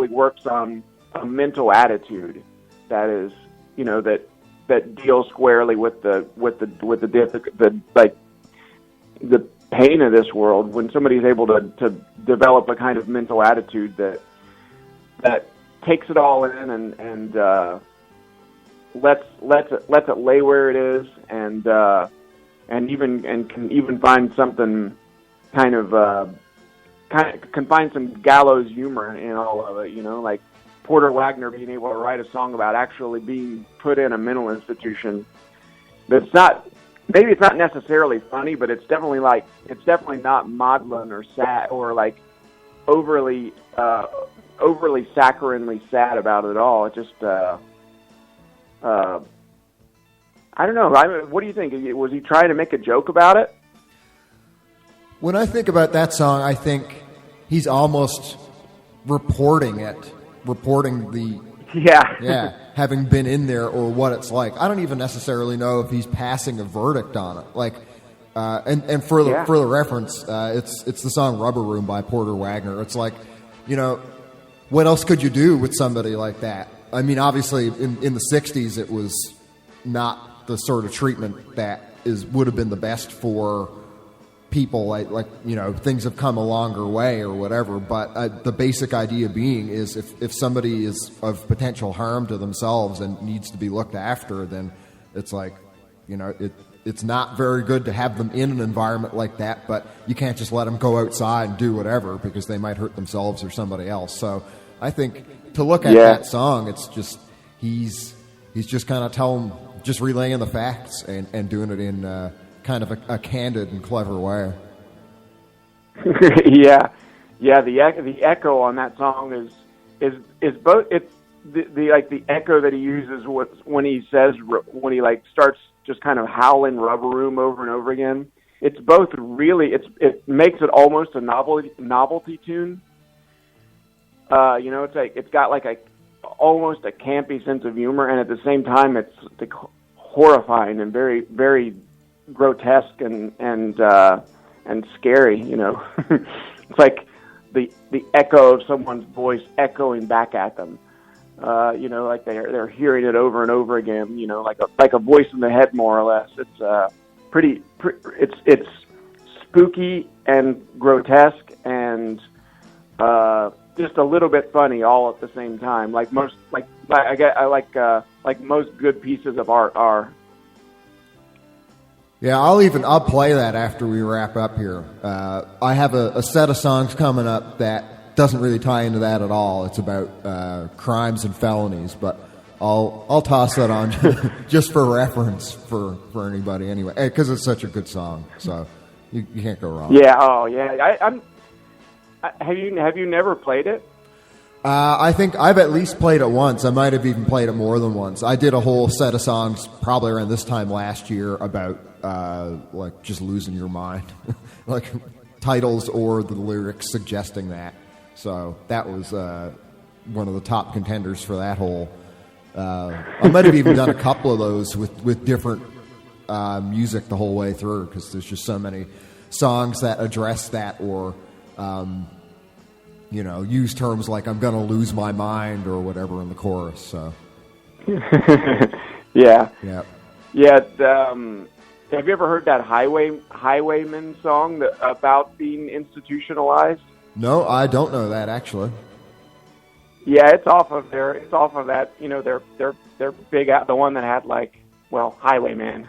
works on a mental attitude that is that deals squarely with the pain of this world. When somebody's able to develop a kind of mental attitude that takes it all in and lets it lay where it is, and can even find something can find some gallows humor in all of it. Like Porter Wagner being able to write a song about actually being put in a mental institution. It's not necessarily funny, but it's definitely not maudlin or sad or like overly saccharinely sad about it at all. It just I don't know. What do you think? Was he trying to make a joke about it? When I think about that song, I think he's almost reporting the having been in there or what it's like. I don't even necessarily know if he's passing a verdict on it. Like, and for the reference, it's the song "Rubber Room" by Porter Wagner. It's like, what else could you do with somebody like that? I mean, obviously, in the '60s, it was not the sort of treatment that would have been the best for people. Like things have come a longer way or whatever. But the basic idea being is if somebody is of potential harm to themselves and needs to be looked after, then it's like, it's not very good to have them in an environment like that. But you can't just let them go outside and do whatever because they might hurt themselves or somebody else. So I think to look at that song, it's just he's just kind of just relaying the facts and doing it in kind of a candid and clever way. The echo on that song is both. It's the echo that he uses when he starts just kind of howling "Rubber Room" over and over again. It's both really. It makes it almost a novelty tune. It's got almost a campy sense of humor, and at the same time, it's horrifying and very, very grotesque and scary. It's like the echo of someone's voice echoing back at them. Like they're hearing it over and over again. Like a voice in the head, more or less. It's it's spooky and grotesque and just a little bit funny all at the same time. Like most good pieces of art are. Yeah, I'll play that after we wrap up here. I have a set of songs coming up that doesn't really tie into that at all. It's about crimes and felonies, but I'll toss that on just for reference for anybody anyway, because it's such a good song. So you can't go wrong. Yeah. Oh yeah. Have you never played it? I think I've at least played it once. I might have even played it more than once. I did a whole set of songs probably around this time last year about just losing your mind, like titles or the lyrics suggesting that. So that was one of the top contenders for that whole. I might have even done a couple of those with different music the whole way through, because there's just so many songs that address that, or use terms like "I'm gonna lose my mind" or whatever in the chorus. So yeah. Have you ever heard that Highwayman song about being institutionalized? No, I don't know that actually. Yeah, it's off of that. They're big out, the one that had Highwayman.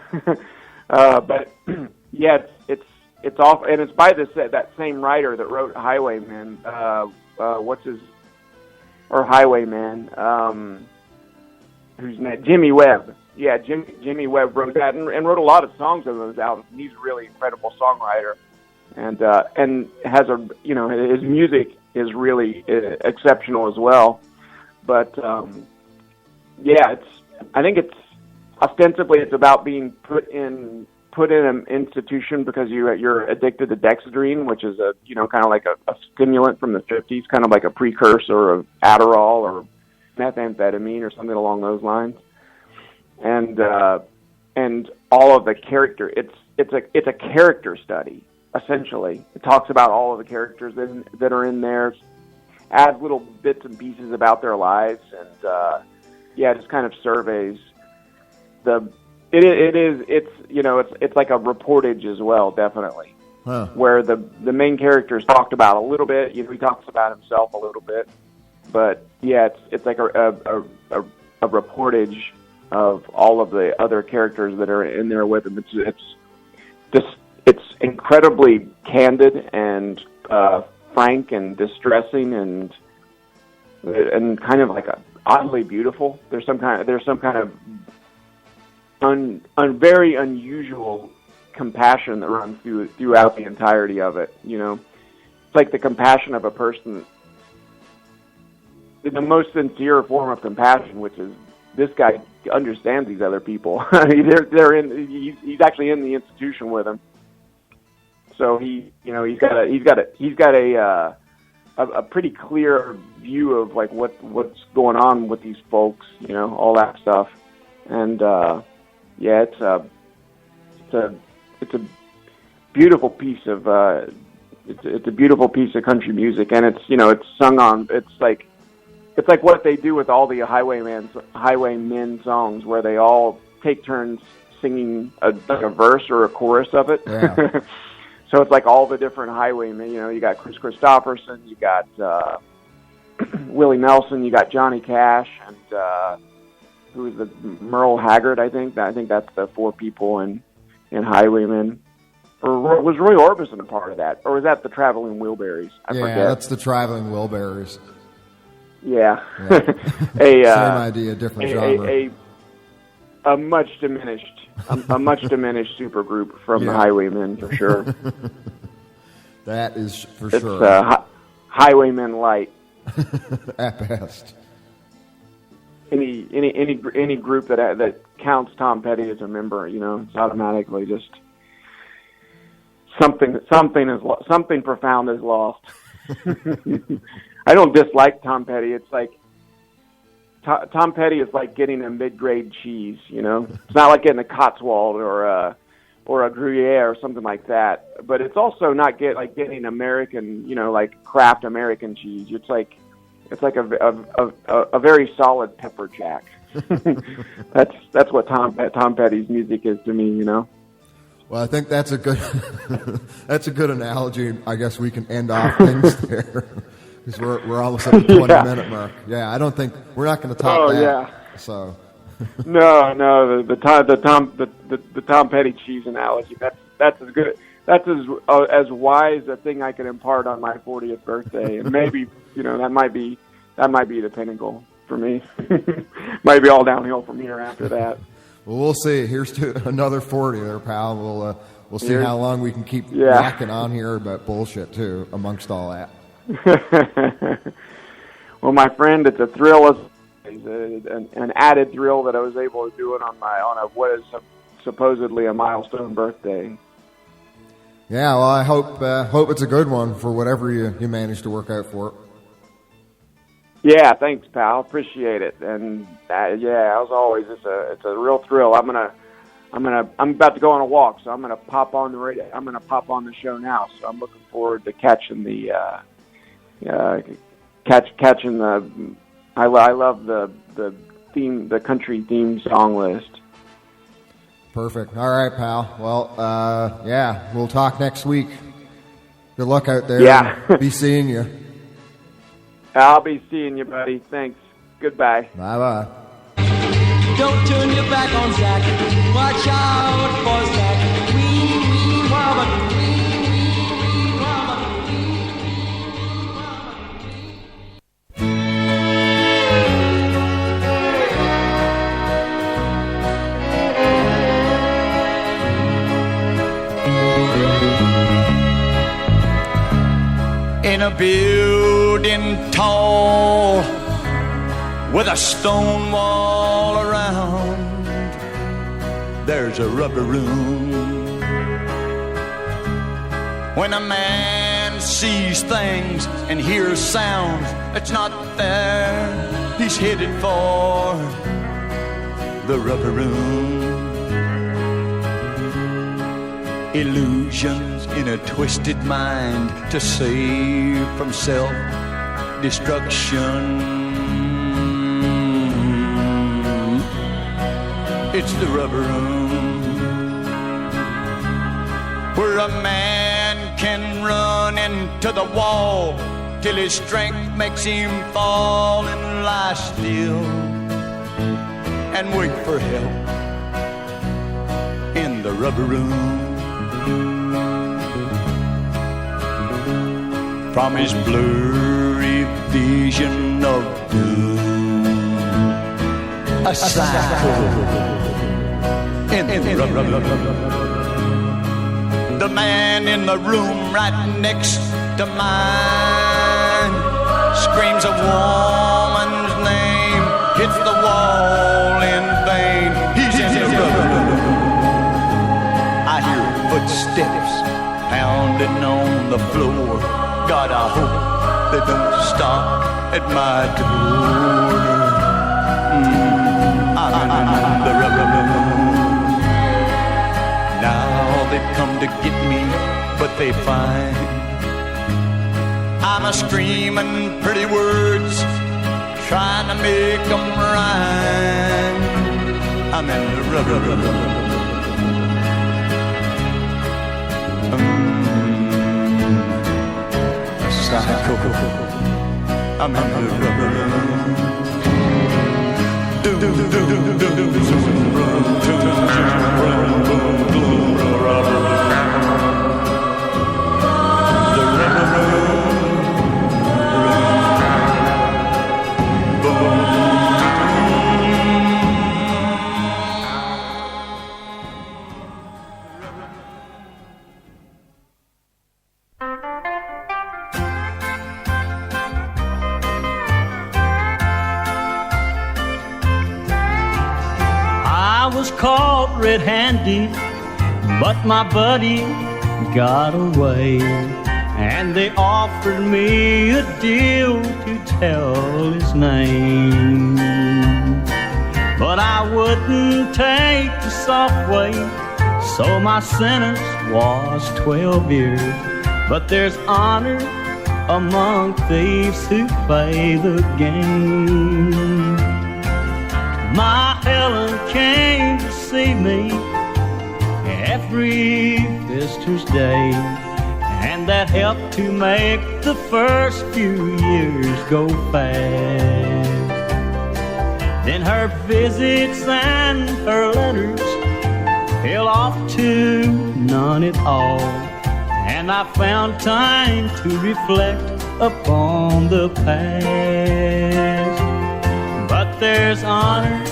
But yeah, it's off, and it's by that same writer that wrote Highwayman. Highwayman? Whose name? Jimmy Webb. Yeah, Jimmy Webb wrote that and wrote a lot of songs on those albums. He's a really incredible songwriter, and has his music is really exceptional as well. But I think it's ostensibly it's about being put in an institution because you're addicted to dexedrine, which is kind of like a stimulant from the 50s, kind of like a precursor of Adderall or methamphetamine or something along those lines. And all of the character, it's a character study essentially. It talks about all of the characters that are in there, adds little bits and pieces about their lives, and just kind of surveys it's like a reportage as well, definitely. Huh. Where the main character is talked about a little bit. He talks about himself a little bit, but yeah, it's like a reportage of all of the other characters that are in there with him. It's incredibly candid and frank and distressing and kind of like oddly beautiful. There's some kind of very unusual compassion that runs throughout the entirety of it. It's like the compassion of a person, the most sincere form of compassion, which is this guy understands these other people. He's actually in the institution with them, so he's got a pretty clear view of like what's going on with these folks, all that stuff, and it's a beautiful piece of it's a beautiful piece of country music, and it's sung on. It's like what they do with all the Highwaymen songs, where they all take turns singing a verse or a chorus of it. Yeah. So it's like all the different Highwaymen. You got Chris Christopherson, you got Willie Nelson, you got Johnny Cash, and who is the Merle Haggard? I think that's the four people in Highwaymen. Or was Roy Orbison a part of that, or was that the Traveling Wilburys? I forget. That's the Traveling Wilburys. Yeah. Same idea, different genre. A much diminished supergroup from the Highwaymen, for sure. That is for it's, sure. It's Highwaymen light. At best. Any group that counts Tom Petty as a member, it's automatically just something profound is lost. I don't dislike Tom Petty. It's like Tom Petty is like getting a mid-grade cheese. It's not like getting a Cotswold or a Gruyere or something like that. But it's also not getting American, like Kraft American cheese. It's like a very solid pepper jack. That's what Tom Petty's music is to me. Well, I think that's a good analogy. I guess we can end off things there. Because we're almost at the 20-minute mark. Yeah, I don't think we're not going to top that. Yeah. So. No, the Tom Petty cheese analogy. That's as good. That's as wise a thing I can impart on my 40th birthday, and maybe that might be the pinnacle for me. Might be all downhill from here after that. Well, we'll see. Here's to another 40 there, pal. We'll see how long we can keep whacking on here about bullshit too, amongst all that. Well, my friend, it's a thrill, an added thrill that I was able to do it on what is supposedly a milestone birthday. Yeah, well, I hope it's a good one for whatever you manage to work out for it. Yeah, thanks, pal. Appreciate it. And yeah, as always, it's a real thrill. I'm about to go on a walk, so I'm gonna pop on the radio. I'm gonna pop on the show now. So I'm looking forward to catching the catching the. I love the theme, the country theme song list. Perfect. All right, pal. Well, yeah, we'll talk next week. Good luck out there. Yeah. Be seeing you. I'll be seeing you, buddy. Thanks. Goodbye. Bye-bye. Don't turn your back on Zach. Watch out for Zach. Wee, wee, wobble. Wee, wee, wobble. In a building tall with a stone wall around, there's a rubber room. When a man sees things and hears sounds that's not there, he's headed for the rubber room. Illusions in a twisted mind to save from self-destruction. It's the rubber room, where a man can run into the wall till his strength makes him fall and lie still and wait for help in the rubber room. From his blurry vision of doom, a cycle in the rubber room. The man in the room right next to mine screams a woman's name, hits the wall in vain. He's in the rubber room. I hear footsteps pounding on the floor. God, I hope they don't stop at my door. I'm in the rubber room. Now they've come to get me, but they find I'm a screaming pretty words, trying to make them rhyme. I'm in the rubber room. I'm in the rubber room. Caught red-handed, but my buddy got away, and they offered me a deal to tell his name. But I wouldn't take the soft way, so my sentence was 12 years. But there's honor among thieves who play the game. My Helen came to see me every visitor's day, and that helped to make the first few years go fast. Then her visits and her letters fell off to none at all, and I found time to reflect upon the past. But there's honor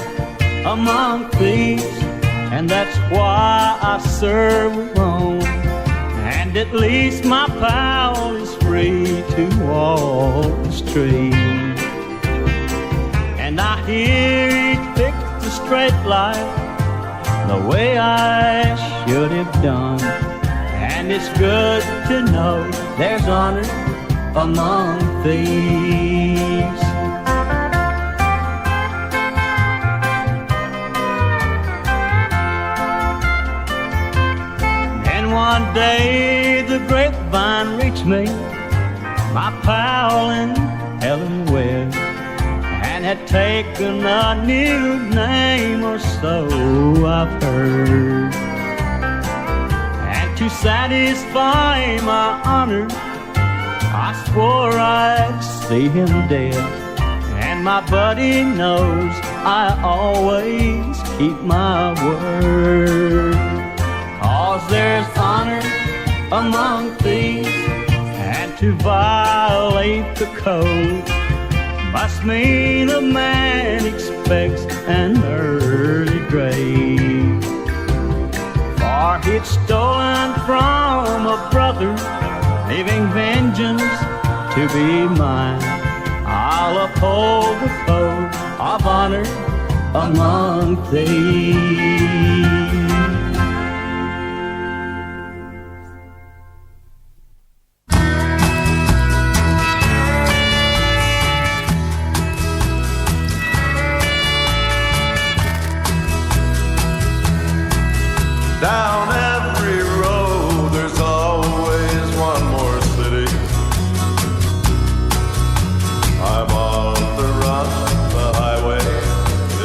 among thieves, and that's why I serve alone. And at least my pal is free to walk the street. And I hear he picked a straight line the way I should have done. And it's good to know there's honor among thieves. my pal and Helen Webb, and had taken a new name or so I've heard. And to satisfy my honor, I swore I'd see him dead. And my buddy knows I always keep my word. 'Cause there's honor among thieves, and to violate the code must mean a man expects an early grave. For he'd stolen from a brother, leaving vengeance to be mine. I'll uphold the code of honor among thieves. Down every road there's always one more city. I'm on the run, the highway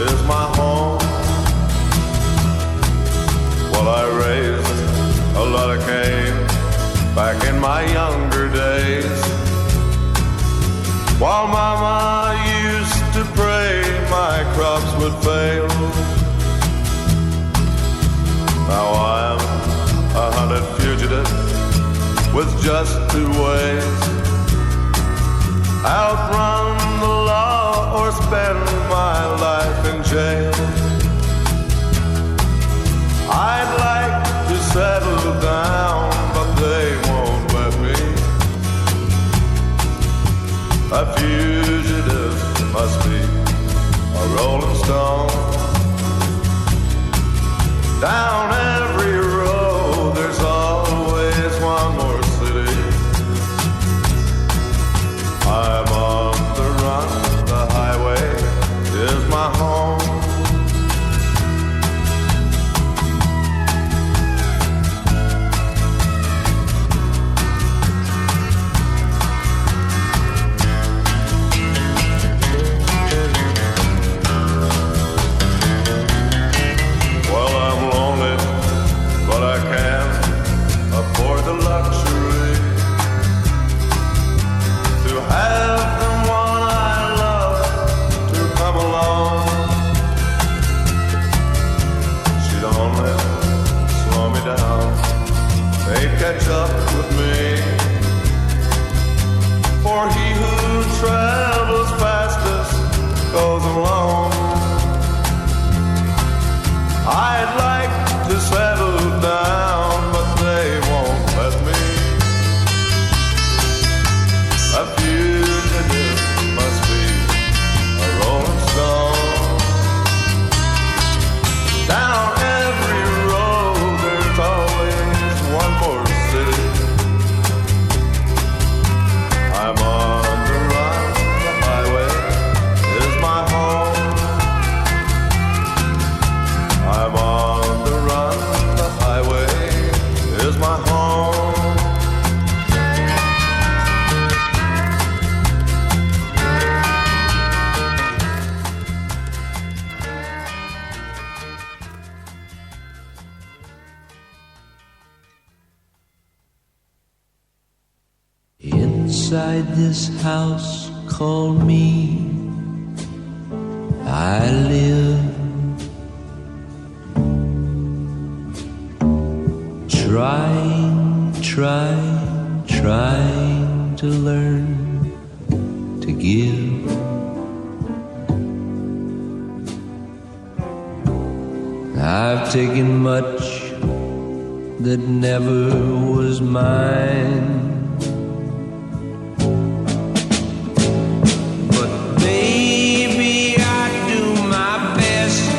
is my home. Well, I raised a lot of cane back in my younger days, while Mama used to pray my crops would fail. Now I'm a hunted fugitive with just two ways: outrun the law or spend my life in jail. I'd like to settle down, but they won't let me. A fugitive must be a rolling stone. Down every road there's always one more city. I'm on the run, the highway is my home. Well, I'm lonely, but I can't afford the luxury to have the one I love to come along. She'd only slow me down, they'd catch up with me. For he who travels fastest goes alone. I'd like to settle down, but they won't let me. A fugitive must be a rolling stone. Down every road there's always one more city. I'm on the run, the highway is my home. I'm on the run, the highway is my home. Inside this house called me, I live. Trying to learn to give. I've taken much that never was mine, but baby, I do my best.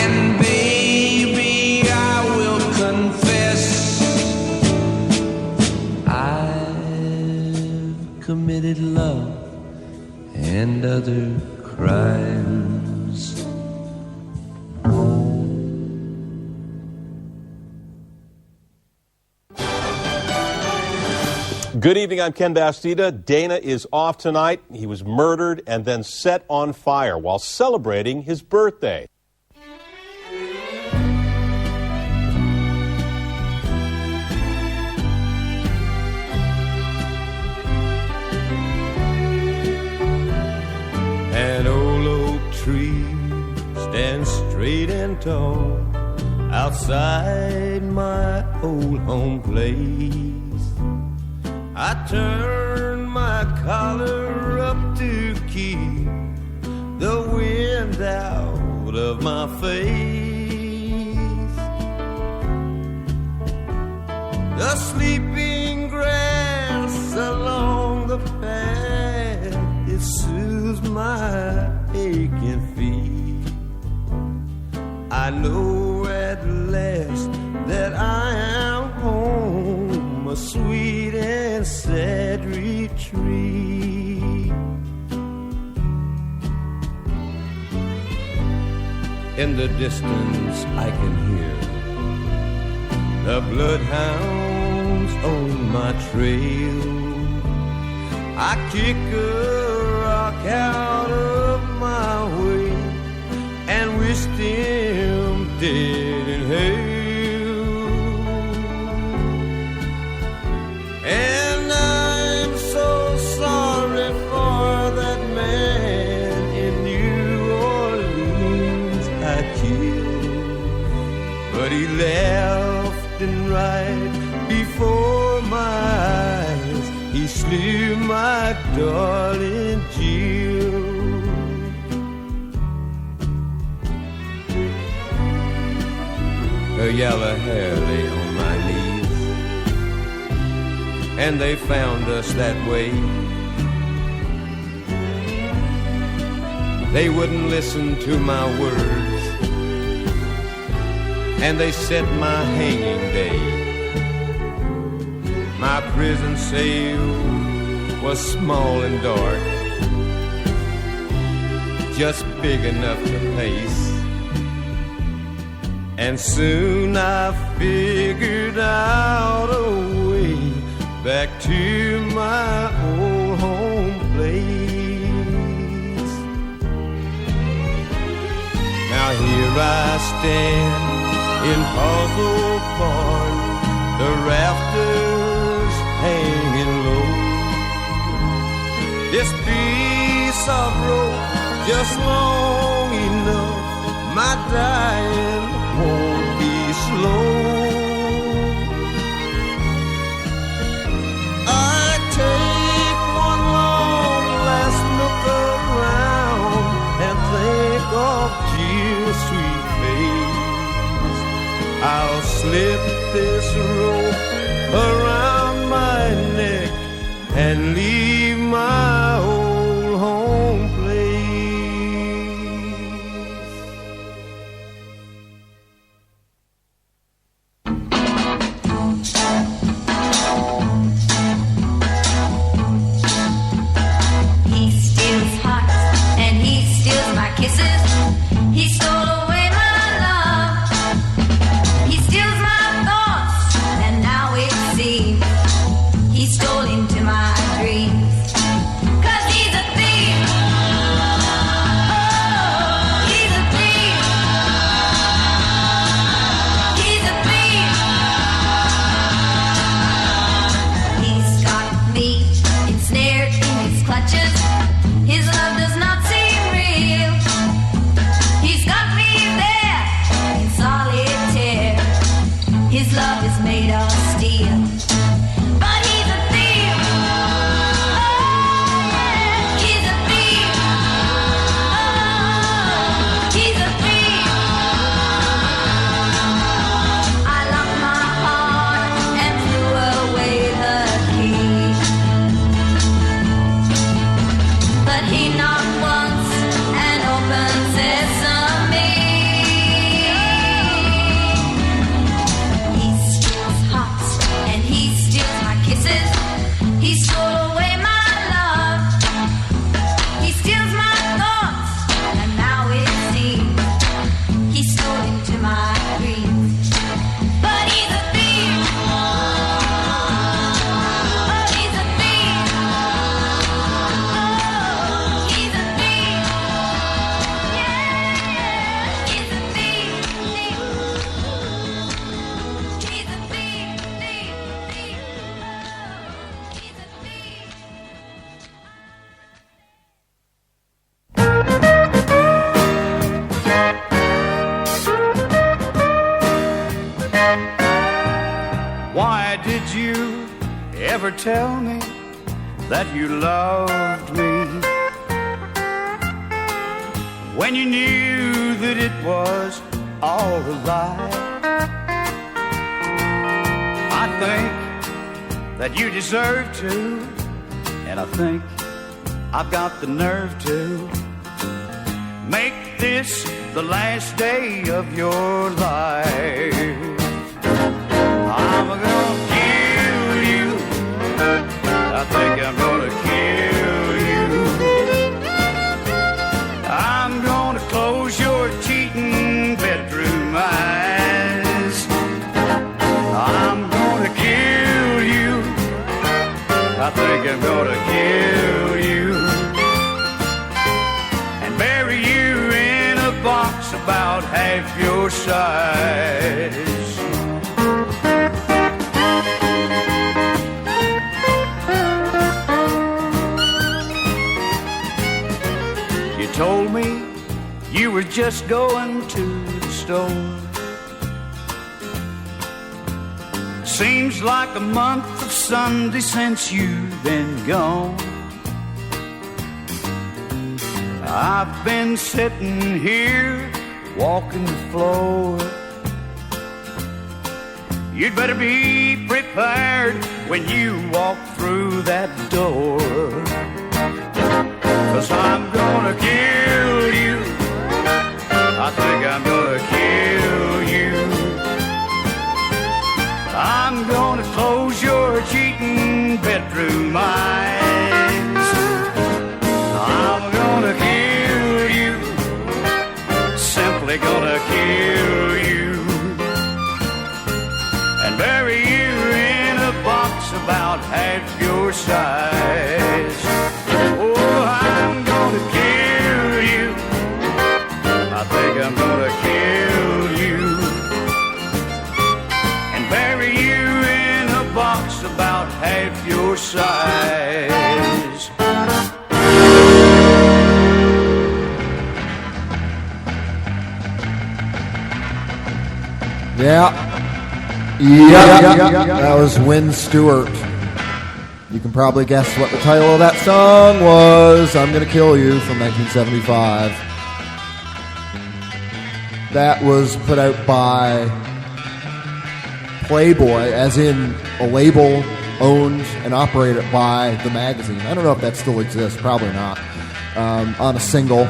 And baby, I will confess I've committed love and other crimes. Good evening, I'm Ken Bastida. Dana is off tonight. He was murdered and then set on fire while celebrating his birthday. An old oak tree stands straight and tall outside my old home place. I turn my collar up to keep the wind out of my face. The sleeping grass along the path, it soothes my aching feet. I know at last that I am home, a sweet and sad retreat. In the distance I can hear the bloodhounds on my trail. I kick a rock out of my way and wish them dead in hell. And I'm so sorry for that man in New Orleans I killed, but he left and right before my eyes he slew my darling Jill. Her yellow hair lay on my knees, and they found us that way. They wouldn't listen to my words, and they set my hanging day. My prison cell was small and dark, just big enough to pace. And soon I figured out a way back to my old home place. Now here I stand in Puzzle Park, the rafters hanging low. This piece of rope just long enough, my dying won't be slow. I take one long last look around and think of Jill's sweet face. I'll slip this rope around my neck and leave my old home place. He steals hearts and he steals my kisses. He stole away my love. He steals my thoughts, and now it seems he stole into my dreams. never tell me that you loved me when you knew that it was all a lie. I think that you deserve to, and I think I've got the nerve to make this the last day of your life. I'm gonna kill you. I think I'm gonna kill you. I'm gonna close your cheating bedroom eyes. I'm gonna kill you. I think I'm gonna kill you and bury you in a box about half your size. You told me you were just going to the store. Seems like a month of Sunday since you've been gone. I've been sitting here walking the floor. You'd better be prepared when you walk through that door, 'cause I'm gonna kill you. I think I'm gonna kill you. I'm gonna close your cheating bedroom eyes. I'm gonna kill you. Simply gonna kill you and bury you in a box about half your size. Oh, I'm gonna kill you. I think I'm gonna kill you and bury you in a box about half your size. Yeah. That was Wynn Stewart. You can probably guess what the title of that song was. I'm Gonna Kill You from 1975. That was put out by Playboy, as in a label owned and operated by the magazine. I don't know if that still exists. Probably not. On a single.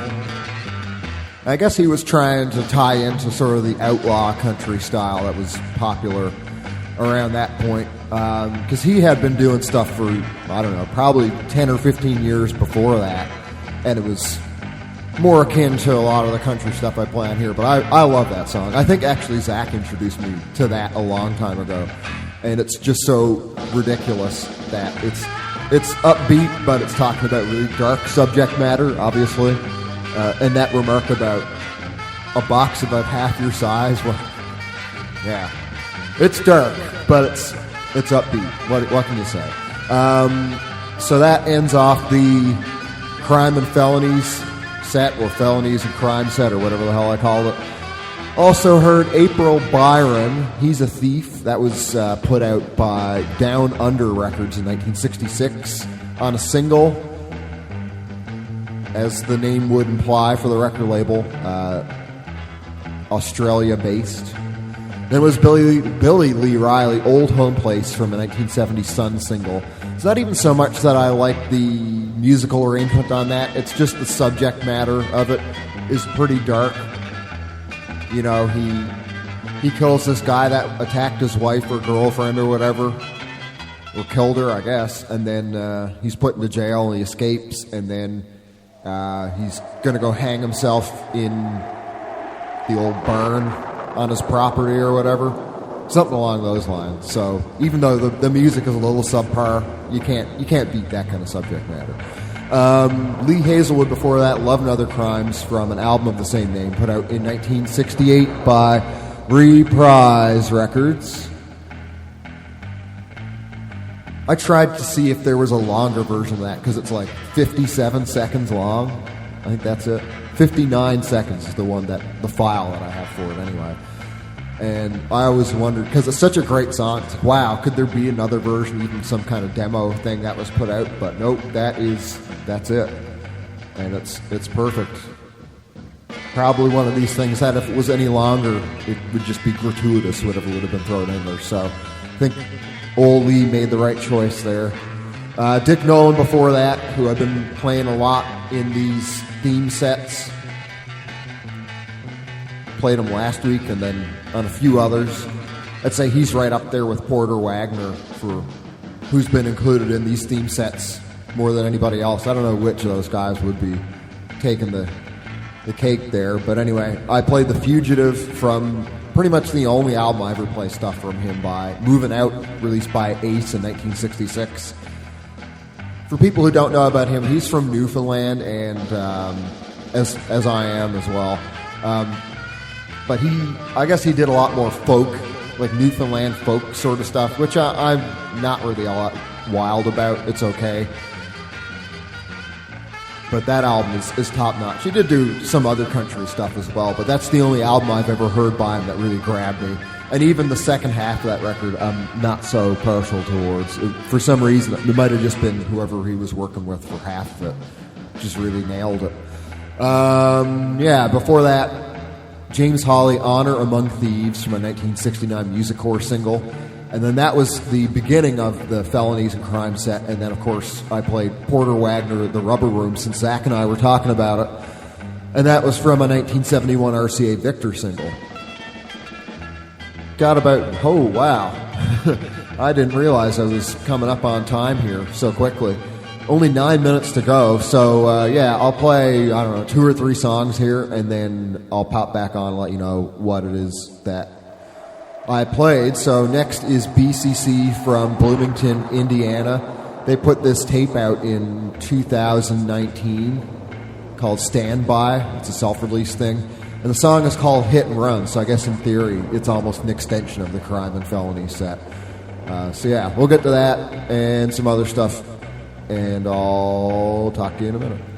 I guess he was trying to tie into sort of the outlaw country style that was popular around that point. Because he had been doing stuff for, I don't know, probably 10 or 15 years before that. And it was more akin to a lot of the country stuff I play on here. But I love that song. I think actually Zach introduced me to that a long time ago. And it's just so ridiculous that it's upbeat, but it's talking about really dark subject matter, obviously. And that remark about a box about half your size, well, yeah, it's dark, but it's upbeat. What can you say? So that ends off the Crime and Felonies set, or Felonies and Crime set, or whatever the hell I call it. Also heard April Byron, He's a Thief. That was put out by Down Under Records in 1966 on a single. As the name would imply for the record label, Australia-based. Then was Billy Lee Riley, Old Home Place from a 1970 Sun single. It's not even so much that I like the musical arrangement on that. It's just the subject matter of it is pretty dark. You know, he kills this guy that attacked his wife or girlfriend or whatever, or killed her, I guess, and then he's put into jail and he escapes, and then he's going to go hang himself in the old barn on his property or whatever. Something along those lines. So even though the music is a little subpar, you can't beat that kind of subject matter. Lee Hazelwood before that, Love and Other Crimes, from an album of the same name, put out in 1968 by Reprise Records. I tried to see if there was a longer version of that, because it's like 57 seconds long. I think that's it. 59 seconds is the file that I have for it anyway. And I always wondered, because it's such a great song, it's like, wow, could there be another version, even some kind of demo thing that was put out? But nope, that's it. And it's perfect. Probably one of these things that if it was any longer, it would just be gratuitous, whatever would have been thrown in there. So I think old Lee made the right choice there. Dick Nolan before that, who I've been playing a lot in these theme sets. Played him last week and then on a few others. I'd say he's right up there with Porter Wagner for who's been included in these theme sets more than anybody else. I don't know which of those guys would be taking the cake there. But anyway, I played The Fugitive from pretty much the only album I ever play stuff from him by Moving Out, released by Ace in 1966. For people who don't know about him, he's from Newfoundland, and as I am as well. But I guess he did a lot more folk, like Newfoundland folk sort of stuff, which I'm not really a lot wild about. It's okay. But that album is top-notch. He did do some other country stuff as well, but that's the only album I've ever heard by him that really grabbed me. And even the second half of that record, I'm not so partial towards. For some reason, it might have just been whoever he was working with for half of it. Just really nailed it. Before that, James Hawley, Honor Among Thieves from a 1969 Maxiecore single. And then that was the beginning of the Felonies and Crime set. And then, of course, I played Porter Wagner, The Rubber Room, since Zach and I were talking about it. And that was from a 1971 RCA Victor single. Got about, oh, wow. I didn't realize I was coming up on time here so quickly. Only 9 minutes to go, so I'll play, 2 or 3 songs here, and then I'll pop back on and let you know what it is that I played. So next is BCC from Bloomington, Indiana. They put this tape out in 2019 called Standby. It's a self-release thing. And the song is called Hit and Run, so I guess in theory it's almost an extension of the Crime and Felony set. We'll get to that and some other stuff. And I'll talk to you in a minute. Hit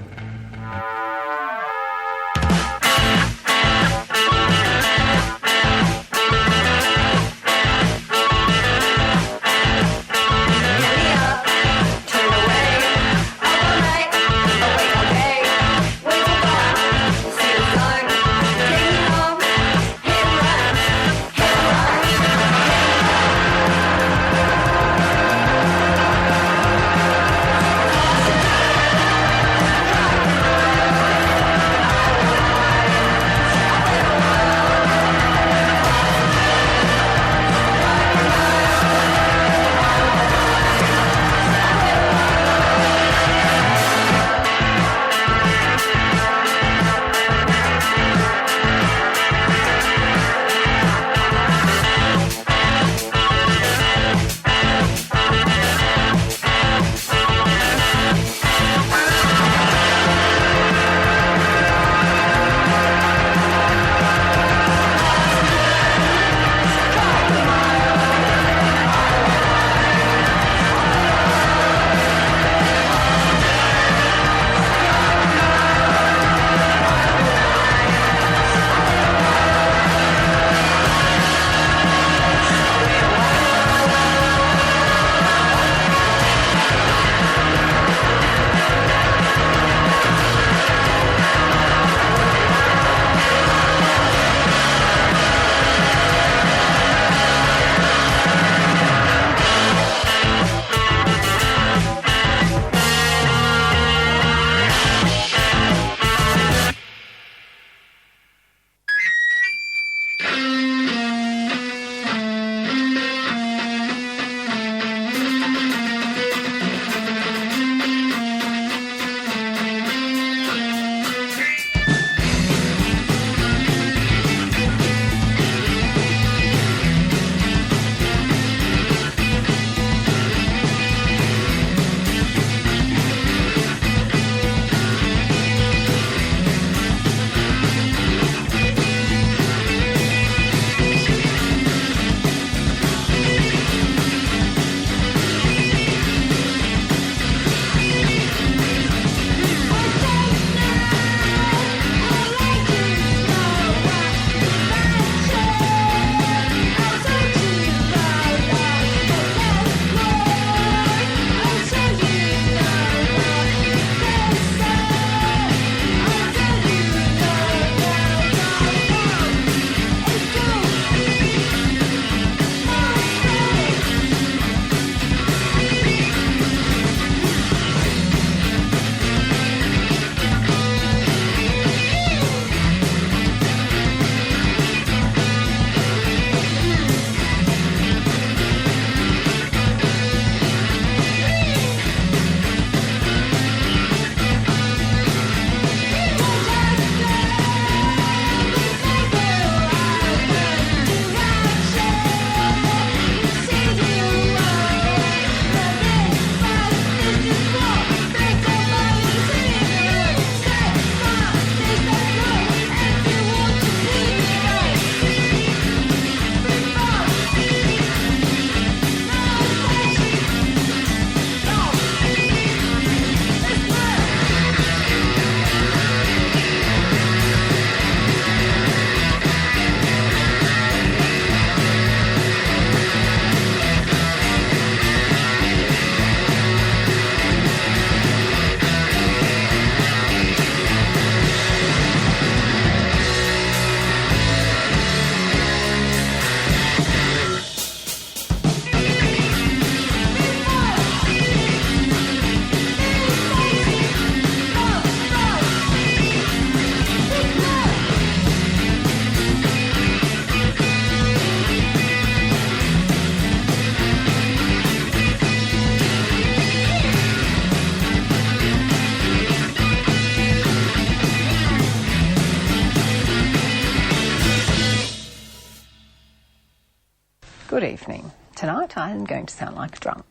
Good evening. Tonight I'm going to sound like a drunk.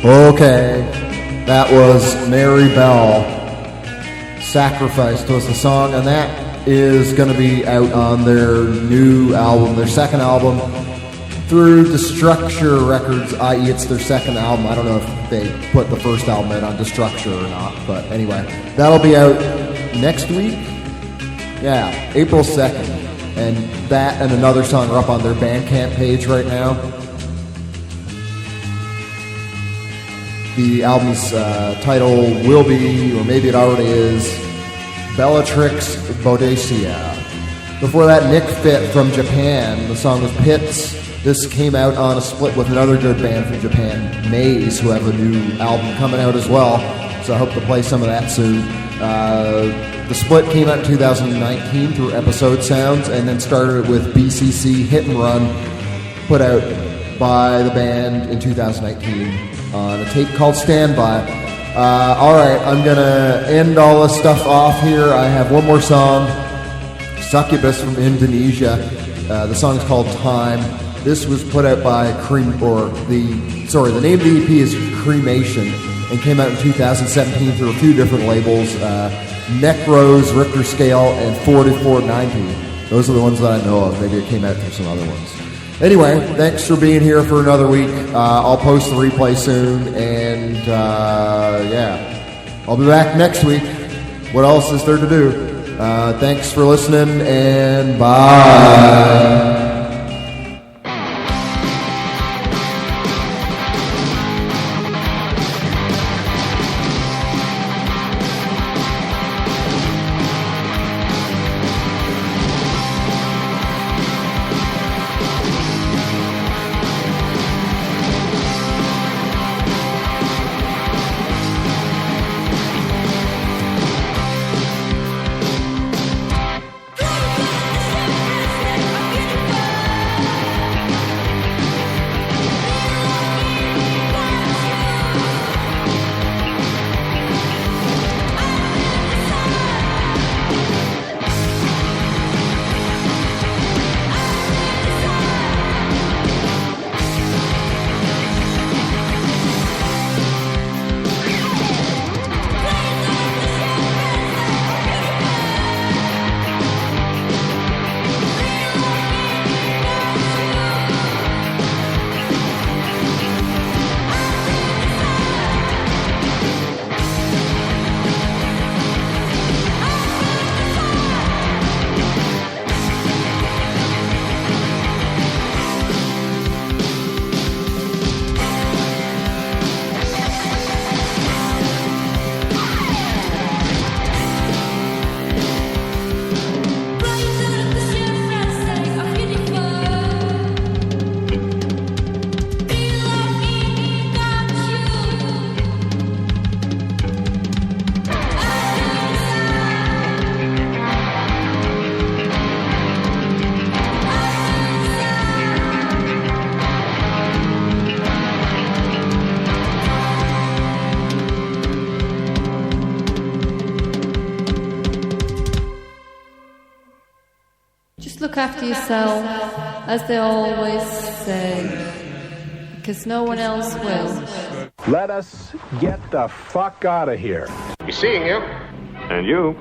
Okay, that was Mary Bell. Sacrificed was the song, and that is going to be out on their new album, their second album, through Destructure Records, i.e. it's their second album. I don't know if they put the first album out on Destructure or not, but anyway, that'll be out next week. Yeah, April 2nd. And that and another song are up on their Bandcamp page right now. The album's title will be, or maybe it already is, Bellatrix Boadicea. Before that, Nick Fit from Japan. The song was Pits. This came out on a split with another good band from Japan, Maze, who have a new album coming out as well. So I hope to play some of that soon. The split came out in 2019 through Episode Sounds, and then started with BCC Hit and Run, put out by the band in 2019 on a tape called Standby. Alright, I'm going to end all this stuff off here. I have one more song, Succubus from Indonesia. The song is called Time. This was put out by the name of the EP is Cremation, and came out in 2017 through a few different labels, Necros, Richter Scale, and 4490. Those are the ones that I know of. Maybe it came out through some other ones. Anyway, thanks for being here for another week. I'll post the replay soon, and I'll be back next week. What else is there to do? Thanks for listening, and bye. Beautiful look after yourself, as they always say, because no one else will. Let us get the fuck out of here. Be seeing you. And you.